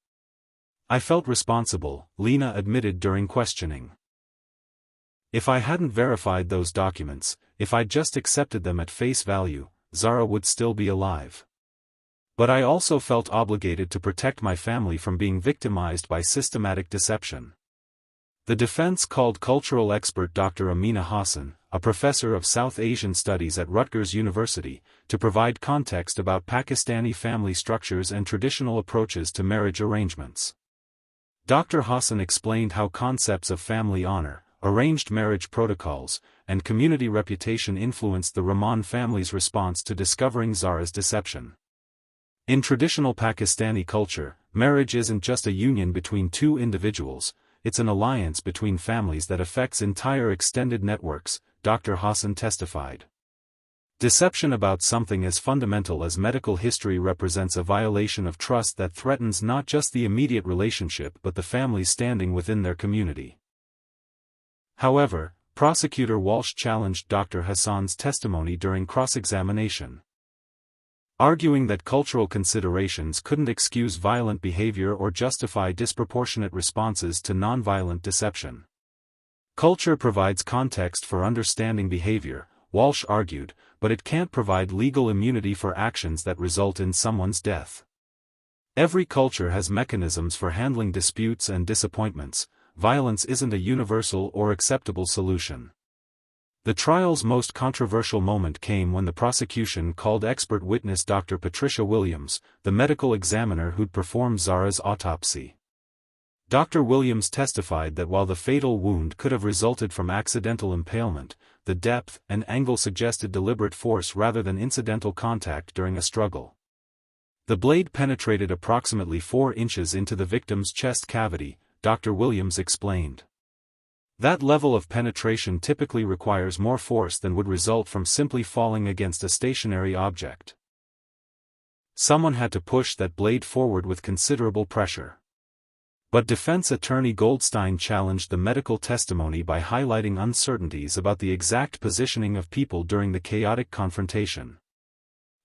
A: I felt responsible, Lena admitted during questioning. If I hadn't verified those documents, if I'd just accepted them at face value, Zara would still be alive. But I also felt obligated to protect my family from being victimized by systematic deception. The defense called cultural expert Dr. Amina Hassan, a professor of South Asian Studies at Rutgers University, to provide context about Pakistani family structures and traditional approaches to marriage arrangements. Dr. Hassan explained how concepts of family honor, arranged marriage protocols, and community reputation influenced the Rahman family's response to discovering Zara's deception. In traditional Pakistani culture, marriage isn't just a union between two individuals, it's an alliance between families that affects entire extended networks, Dr. Hassan testified. Deception about something as fundamental as medical history represents a violation of trust that threatens not just the immediate relationship but the family's standing within their community. However, prosecutor Walsh challenged Dr. Hassan's testimony during cross-examination, arguing that cultural considerations couldn't excuse violent behavior or justify disproportionate responses to nonviolent deception. Culture provides context for understanding behavior, Walsh argued, but it can't provide legal immunity for actions that result in someone's death. Every culture has mechanisms for handling disputes and disappointments. Violence isn't a universal or acceptable solution. The trial's most controversial moment came when the prosecution called expert witness Dr. Patricia Williams, the medical examiner who'd performed Zara's autopsy. Dr. Williams testified that while the fatal wound could have resulted from accidental impalement, the depth and angle suggested deliberate force rather than incidental contact during a struggle. The blade penetrated approximately 4 inches into the victim's chest cavity, Dr. Williams explained. That level of penetration typically requires more force than would result from simply falling against a stationary object. Someone had to push that blade forward with considerable pressure. But defense attorney Goldstein challenged the medical testimony by highlighting uncertainties about the exact positioning of people during the chaotic confrontation.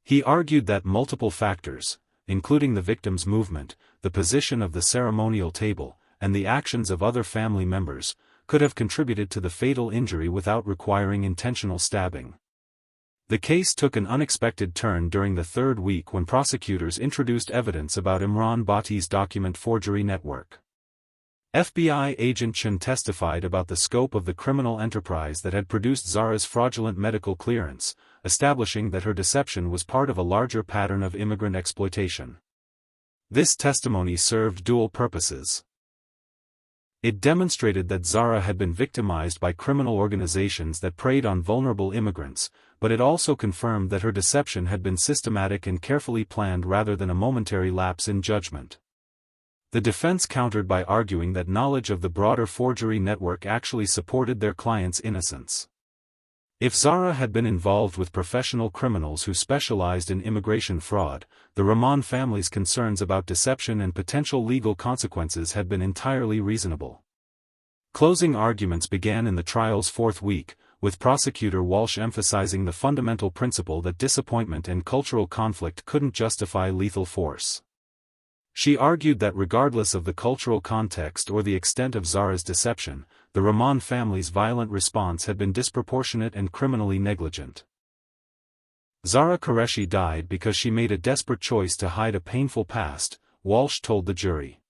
A: He argued that multiple factors, including the victim's movement, the position of the ceremonial table, and the actions of other family members, could have contributed to the fatal injury without requiring intentional stabbing. The case took an unexpected turn during the third week when prosecutors introduced evidence about Imran Bhatti's document forgery network. FBI agent Chen testified about the scope of the criminal enterprise that had produced Zara's fraudulent medical clearance, establishing that her deception was part of a larger pattern of immigrant exploitation. This testimony served dual purposes. It demonstrated that Zara had been victimized by criminal organizations that preyed on vulnerable immigrants, but it also confirmed that her deception had been systematic and carefully planned rather than a momentary lapse in judgment. The defense countered by arguing that knowledge of the broader forgery network actually supported their client's innocence. If Zara had been involved with professional criminals who specialized in immigration fraud, the Rahman family's concerns about deception and potential legal consequences had been entirely reasonable. Closing arguments began in the trial's fourth week, with prosecutor Walsh emphasizing the fundamental principle that disappointment and cultural conflict couldn't justify lethal force. She argued that regardless of the cultural context or the extent of Zara's deception, the Rahman family's violent response had been disproportionate and criminally negligent. Zara Qureshi died because she made a desperate choice to hide a painful past, Walsh told the jury.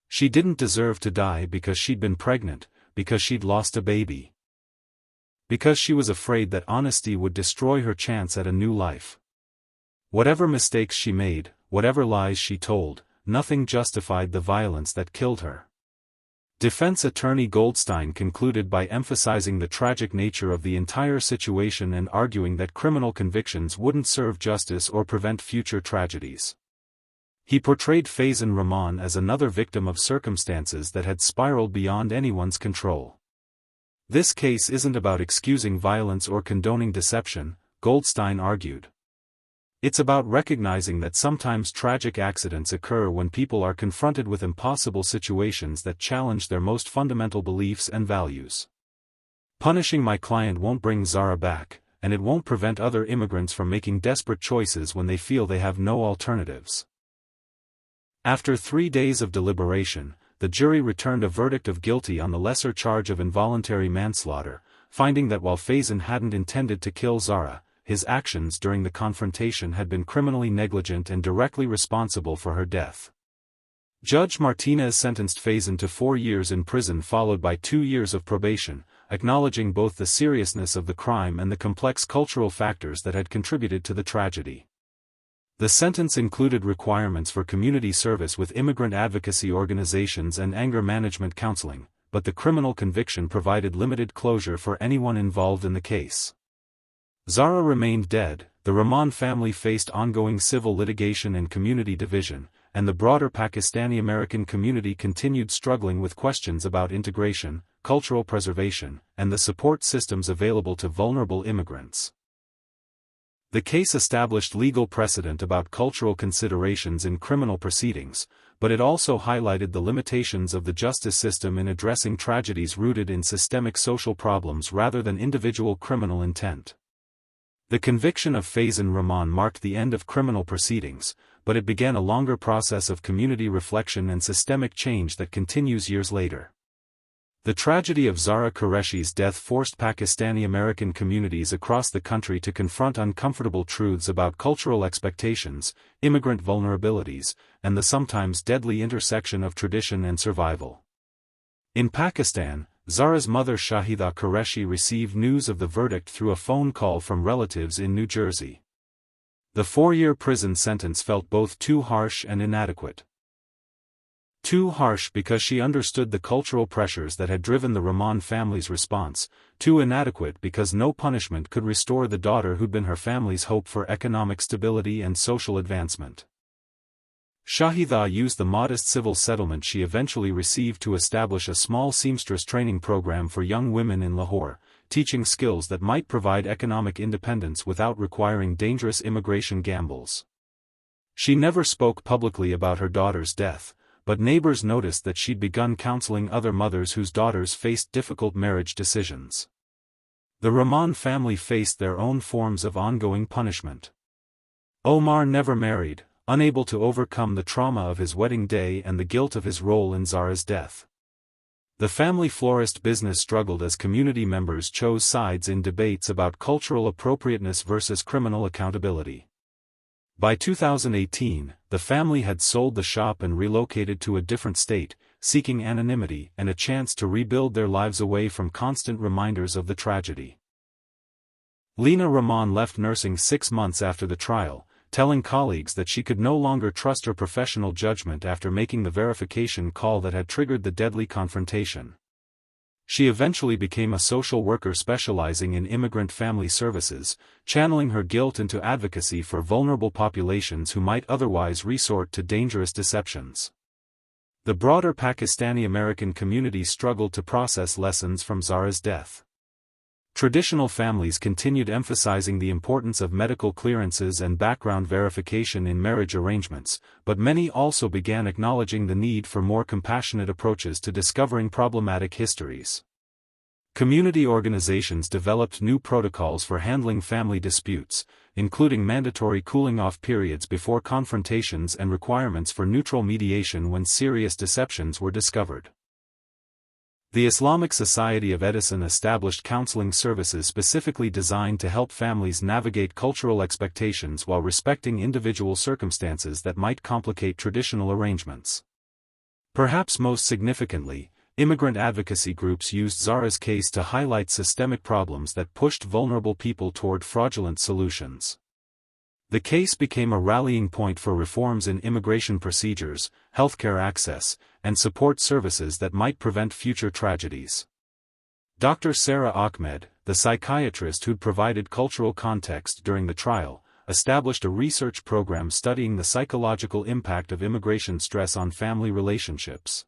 A: She didn't deserve to die because she'd been pregnant, because she'd lost a baby. Because she was afraid that honesty would destroy her chance at a new life. Whatever mistakes she made, whatever lies she told, nothing justified the violence that killed her. Defense attorney Goldstein concluded by emphasizing the tragic nature of the entire situation and arguing that criminal convictions wouldn't serve justice or prevent future tragedies. He portrayed Faizan Rahman as another victim of circumstances that had spiraled beyond anyone's control. This case isn't about excusing violence or condoning deception, Goldstein argued. It's about recognizing that sometimes tragic accidents occur when people are confronted with impossible situations that challenge their most fundamental beliefs and values. Punishing my client won't bring Zara back, and it won't prevent other immigrants from making desperate choices when they feel they have no alternatives. After 3 days of deliberation, the jury returned a verdict of guilty on the lesser charge of involuntary manslaughter, finding that while Faison hadn't intended to kill Zara, his actions during the confrontation had been criminally negligent and directly responsible for her death. Judge Martinez sentenced Faison to 4 years in prison followed by 2 years of probation, acknowledging both the seriousness of the crime and the complex cultural factors that had contributed to the tragedy. The sentence included requirements for community service with immigrant advocacy organizations and anger management counseling, but the criminal conviction provided limited closure for anyone involved in the case. Zara remained dead, the Rahman family faced ongoing civil litigation and community division, and the broader Pakistani-American community continued struggling with questions about integration, cultural preservation, and the support systems available to vulnerable immigrants. The case established legal precedent about cultural considerations in criminal proceedings, but it also highlighted the limitations of the justice system in addressing tragedies rooted in systemic social problems rather than individual criminal intent. The conviction of Faison Rahman marked the end of criminal proceedings, but it began a longer process of community reflection and systemic change that continues years later. The tragedy of Zara Qureshi's death forced Pakistani-American communities across the country to confront uncomfortable truths about cultural expectations, immigrant vulnerabilities, and the sometimes deadly intersection of tradition and survival. In Pakistan, Zara's mother Shahida Qureshi received news of the verdict through a phone call from relatives in New Jersey. The 4-year prison sentence felt both too harsh and inadequate. Too harsh because she understood the cultural pressures that had driven the Rahman family's response, too inadequate because no punishment could restore the daughter who'd been her family's hope for economic stability and social advancement. Shahida used the modest civil settlement she eventually received to establish a small seamstress training program for young women in Lahore, teaching skills that might provide economic independence without requiring dangerous immigration gambles. She never spoke publicly about her daughter's death, but neighbors noticed that she'd begun counseling other mothers whose daughters faced difficult marriage decisions. The Rahman family faced their own forms of ongoing punishment. Omar never married, unable to overcome the trauma of his wedding day and the guilt of his role in Zara's death. The family florist business struggled as community members chose sides in debates about cultural appropriateness versus criminal accountability. By 2018, the family had sold the shop and relocated to a different state, seeking anonymity and a chance to rebuild their lives away from constant reminders of the tragedy. Lena Rahman left nursing 6 months after the trial, telling colleagues that she could no longer trust her professional judgment after making the verification call that had triggered the deadly confrontation. She eventually became a social worker specializing in immigrant family services, channeling her guilt into advocacy for vulnerable populations who might otherwise resort to dangerous deceptions. The broader Pakistani-American community struggled to process lessons from Zara's death. Traditional families continued emphasizing the importance of medical clearances and background verification in marriage arrangements, but many also began acknowledging the need for more compassionate approaches to discovering problematic histories. Community organizations developed new protocols for handling family disputes, including mandatory cooling-off periods before confrontations and requirements for neutral mediation when serious deceptions were discovered. The Islamic Society of Edison established counseling services specifically designed to help families navigate cultural expectations while respecting individual circumstances that might complicate traditional arrangements. Perhaps most significantly, immigrant advocacy groups used Zara's case to highlight systemic problems that pushed vulnerable people toward fraudulent solutions. The case became a rallying point for reforms in immigration procedures, healthcare access, and support services that might prevent future tragedies. Dr. Sarah Ahmed, the psychiatrist who'd provided cultural context during the trial, established a research program studying the psychological impact of immigration stress on family relationships.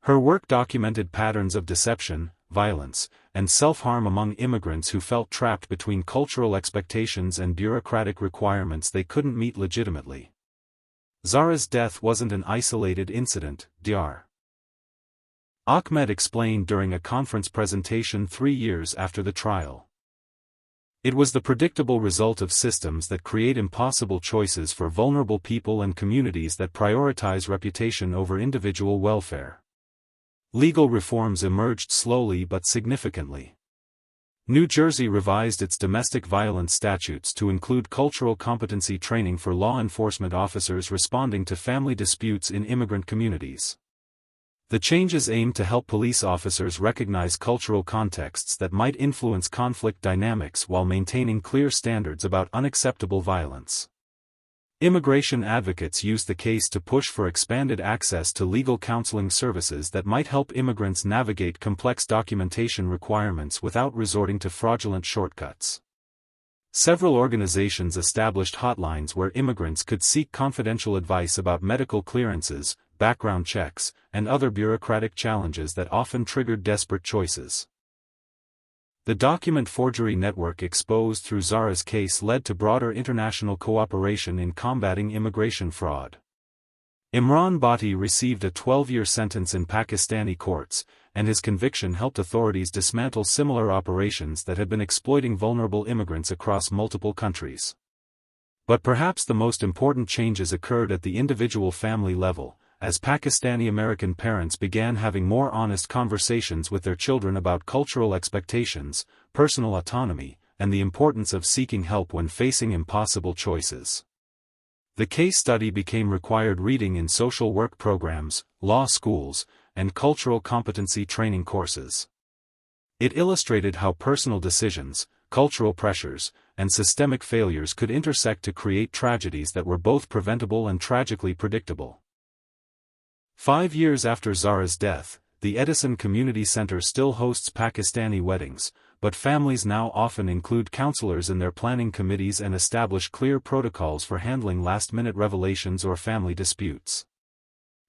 A: Her work documented patterns of deception, violence, and self-harm among immigrants who felt trapped between cultural expectations and bureaucratic requirements they couldn't meet legitimately. Zara's death wasn't an isolated incident, Dr. Ahmed explained during a conference presentation 3 years after the trial. It was the predictable result of systems that create impossible choices for vulnerable people and communities that prioritize reputation over individual welfare. Legal reforms emerged slowly but significantly. New Jersey revised its domestic violence statutes to include cultural competency training for law enforcement officers responding to family disputes in immigrant communities. The changes aim to help police officers recognize cultural contexts that might influence conflict dynamics while maintaining clear standards about unacceptable violence. Immigration advocates used the case to push for expanded access to legal counseling services that might help immigrants navigate complex documentation requirements without resorting to fraudulent shortcuts. Several organizations established hotlines where immigrants could seek confidential advice about medical clearances, background checks, and other bureaucratic challenges that often triggered desperate choices. The document forgery network exposed through Zahra's case led to broader international cooperation in combating immigration fraud. Imran Bhatti received a 12-year sentence in Pakistani courts, and his conviction helped authorities dismantle similar operations that had been exploiting vulnerable immigrants across multiple countries. But perhaps the most important changes occurred at the individual family level, as Pakistani-American parents began having more honest conversations with their children about cultural expectations, personal autonomy, and the importance of seeking help when facing impossible choices. The case study became required reading in social work programs, law schools, and cultural competency training courses. It illustrated how personal decisions, cultural pressures, and systemic failures could intersect to create tragedies that were both preventable and tragically predictable. 5 years after Zahra's death, the Edison Community Center still hosts Pakistani weddings, but families now often include counselors in their planning committees and establish clear protocols for handling last-minute revelations or family disputes.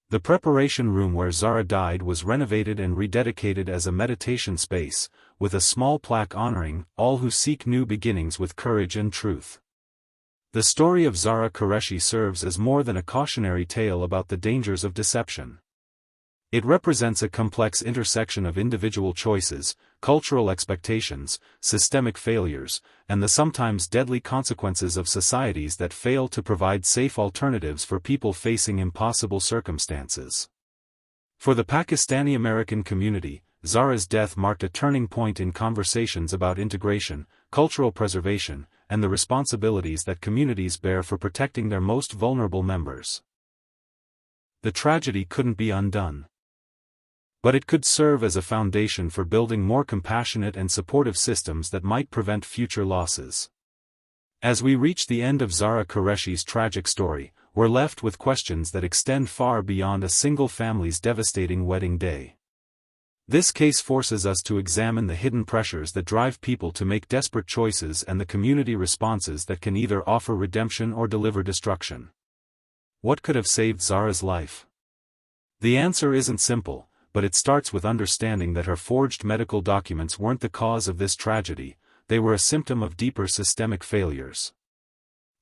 A: The preparation room where Zahra died was renovated and rededicated as a meditation space, with a small plaque honoring all who seek new beginnings with courage and truth. The story of Zahra Qureshi serves as more than a cautionary tale about the dangers of deception. It represents a complex intersection of individual choices, cultural expectations, systemic failures, and the sometimes deadly consequences of societies that fail to provide safe alternatives for people facing impossible circumstances. For the Pakistani-American community, Zahra's death marked a turning point in conversations about integration, cultural preservation, and the responsibilities that communities bear for protecting their most vulnerable members. The tragedy couldn't be undone. But it could serve as a foundation for building more compassionate and supportive systems that might prevent future losses. As we reach the end of Zahra Qureshi's tragic story, we're left with questions that extend far beyond a single family's devastating wedding day. This case forces us to examine the hidden pressures that drive people to make desperate choices and the community responses that can either offer redemption or deliver destruction. What could have saved Zahra's life? The answer isn't simple, but it starts with understanding that her forged medical documents weren't the cause of this tragedy, they were a symptom of deeper systemic failures.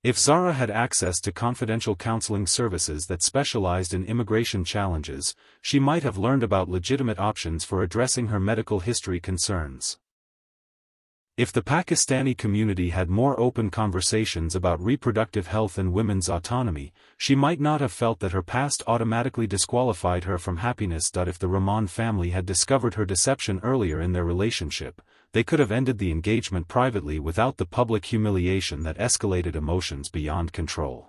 A: If Zahra had access to confidential counseling services that specialized in immigration challenges, she might have learned about legitimate options for addressing her medical history concerns. If the Pakistani community had more open conversations about reproductive health and women's autonomy, she might not have felt that her past automatically disqualified her from happiness. If the Rahman family had discovered her deception earlier in their relationship, they could have ended the engagement privately without the public humiliation that escalated emotions beyond control.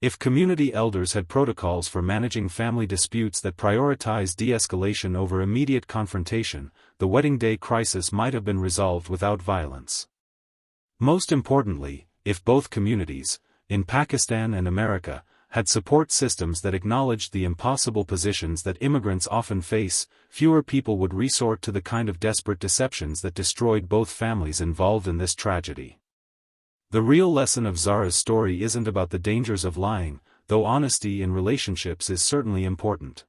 A: If community elders had protocols for managing family disputes that prioritized de-escalation over immediate confrontation, the wedding day crisis might have been resolved without violence. Most importantly, if both communities, in Pakistan and America, had support systems that acknowledged the impossible positions that immigrants often face, fewer people would resort to the kind of desperate deceptions that destroyed both families involved in this tragedy. The real lesson of Zahra's story isn't about the dangers of lying, though honesty in relationships is certainly important.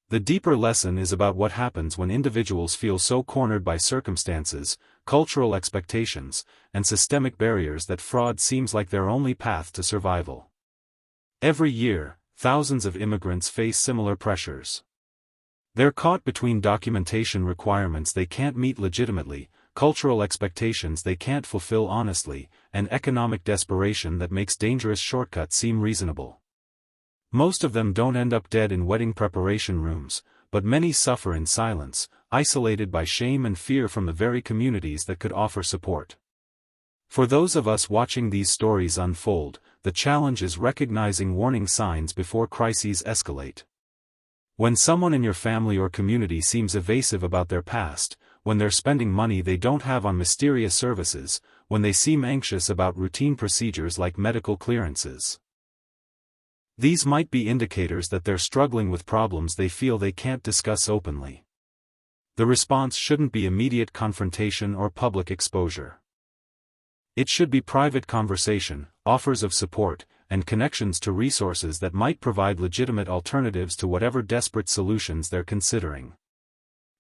A: The deeper lesson is about what happens when individuals feel so cornered by circumstances, cultural expectations, and systemic barriers that fraud seems like their only path to survival. Every year, thousands of immigrants face similar pressures. They're caught between documentation requirements they can't meet legitimately, cultural expectations they can't fulfill honestly, and economic desperation that makes dangerous shortcuts seem reasonable. Most of them don't end up dead in wedding preparation rooms, but many suffer in silence, isolated by shame and fear from the very communities that could offer support. For those of us watching these stories unfold, the challenge is recognizing warning signs before crises escalate. When someone in your family or community seems evasive about their past, when they're spending money they don't have on mysterious services, when they seem anxious about routine procedures like medical clearances. These might be indicators that they're struggling with problems they feel they can't discuss openly. The response shouldn't be immediate confrontation or public exposure. It should be private conversation, offers of support, and connections to resources that might provide legitimate alternatives to whatever desperate solutions they're considering.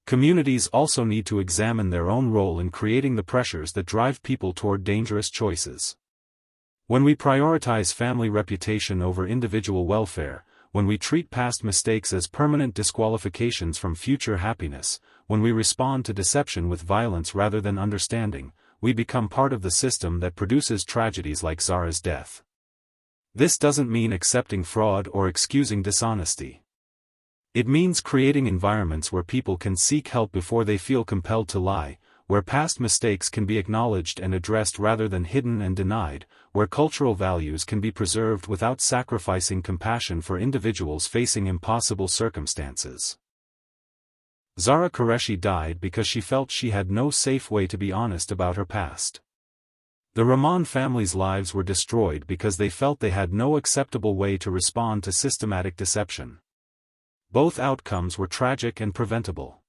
A: Communities also need to examine their own role in creating the pressures that drive people toward dangerous choices. When we prioritize family reputation over individual welfare, when we treat past mistakes as permanent disqualifications from future happiness, when we respond to deception with violence rather than understanding, we become part of the system that produces tragedies like Zara's death. This doesn't mean accepting fraud or excusing dishonesty. It means creating environments where people can seek help before they feel compelled to lie, where past mistakes can be acknowledged and addressed rather than hidden and denied, where cultural values can be preserved without sacrificing compassion for individuals facing impossible circumstances. Zara Qureshi died because she felt she had no safe way to be honest about her past. The Rahman family's lives were destroyed because they felt they had no acceptable way to respond to systematic deception. Both outcomes were tragic and preventable.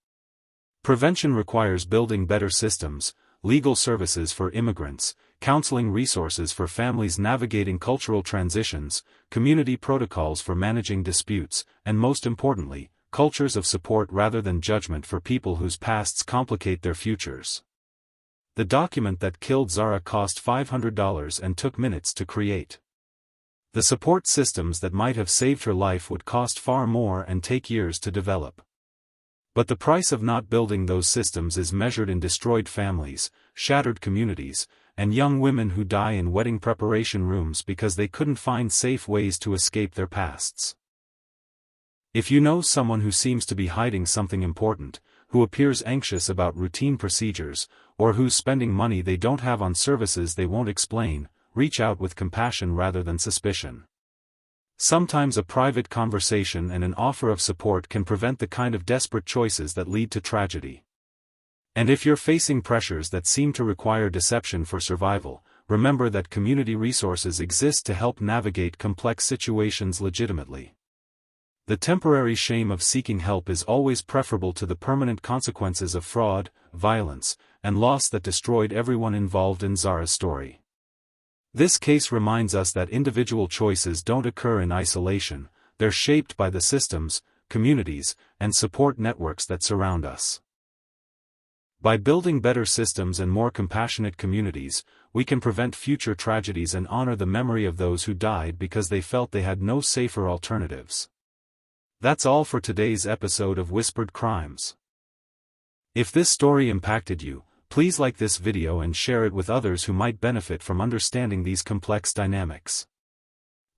A: Prevention requires building better systems, legal services for immigrants, counseling resources for families navigating cultural transitions, community protocols for managing disputes, and most importantly, cultures of support rather than judgment for people whose pasts complicate their futures. The document that killed Zara cost $500 and took minutes to create. The support systems that might have saved her life would cost far more and take years to develop. But the price of not building those systems is measured in destroyed families, shattered communities, and young women who die in wedding preparation rooms because they couldn't find safe ways to escape their pasts. If you know someone who seems to be hiding something important, who appears anxious about routine procedures, or who's spending money they don't have on services they won't explain, reach out with compassion rather than suspicion. Sometimes a private conversation and an offer of support can prevent the kind of desperate choices that lead to tragedy. And if you're facing pressures that seem to require deception for survival, remember that community resources exist to help navigate complex situations legitimately. The temporary shame of seeking help is always preferable to the permanent consequences of fraud, violence, and loss that destroyed everyone involved in Zara's story. This case reminds us that individual choices don't occur in isolation, they're shaped by the systems, communities, and support networks that surround us. By building better systems and more compassionate communities, we can prevent future tragedies and honor the memory of those who died because they felt they had no safer alternatives. That's all for today's episode of Whispered Crimes. If this story impacted you, please like this video and share it with others who might benefit from understanding these complex dynamics.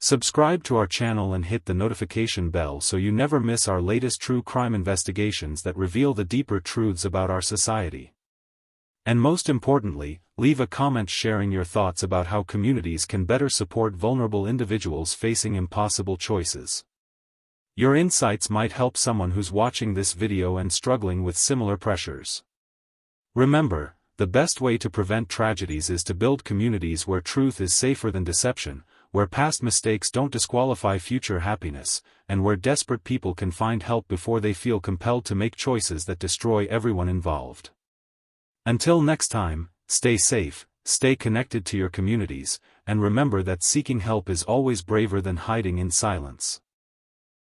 A: Subscribe to our channel and hit the notification bell so you never miss our latest true crime investigations that reveal the deeper truths about our society. And most importantly, leave a comment sharing your thoughts about how communities can better support vulnerable individuals facing impossible choices. Your insights might help someone who's watching this video and struggling with similar pressures. Remember, the best way to prevent tragedies is to build communities where truth is safer than deception, where past mistakes don't disqualify future happiness, and where desperate people can find help before they feel compelled to make choices that destroy everyone involved. Until next time, stay safe, stay connected to your communities, and remember that seeking help is always braver than hiding in silence.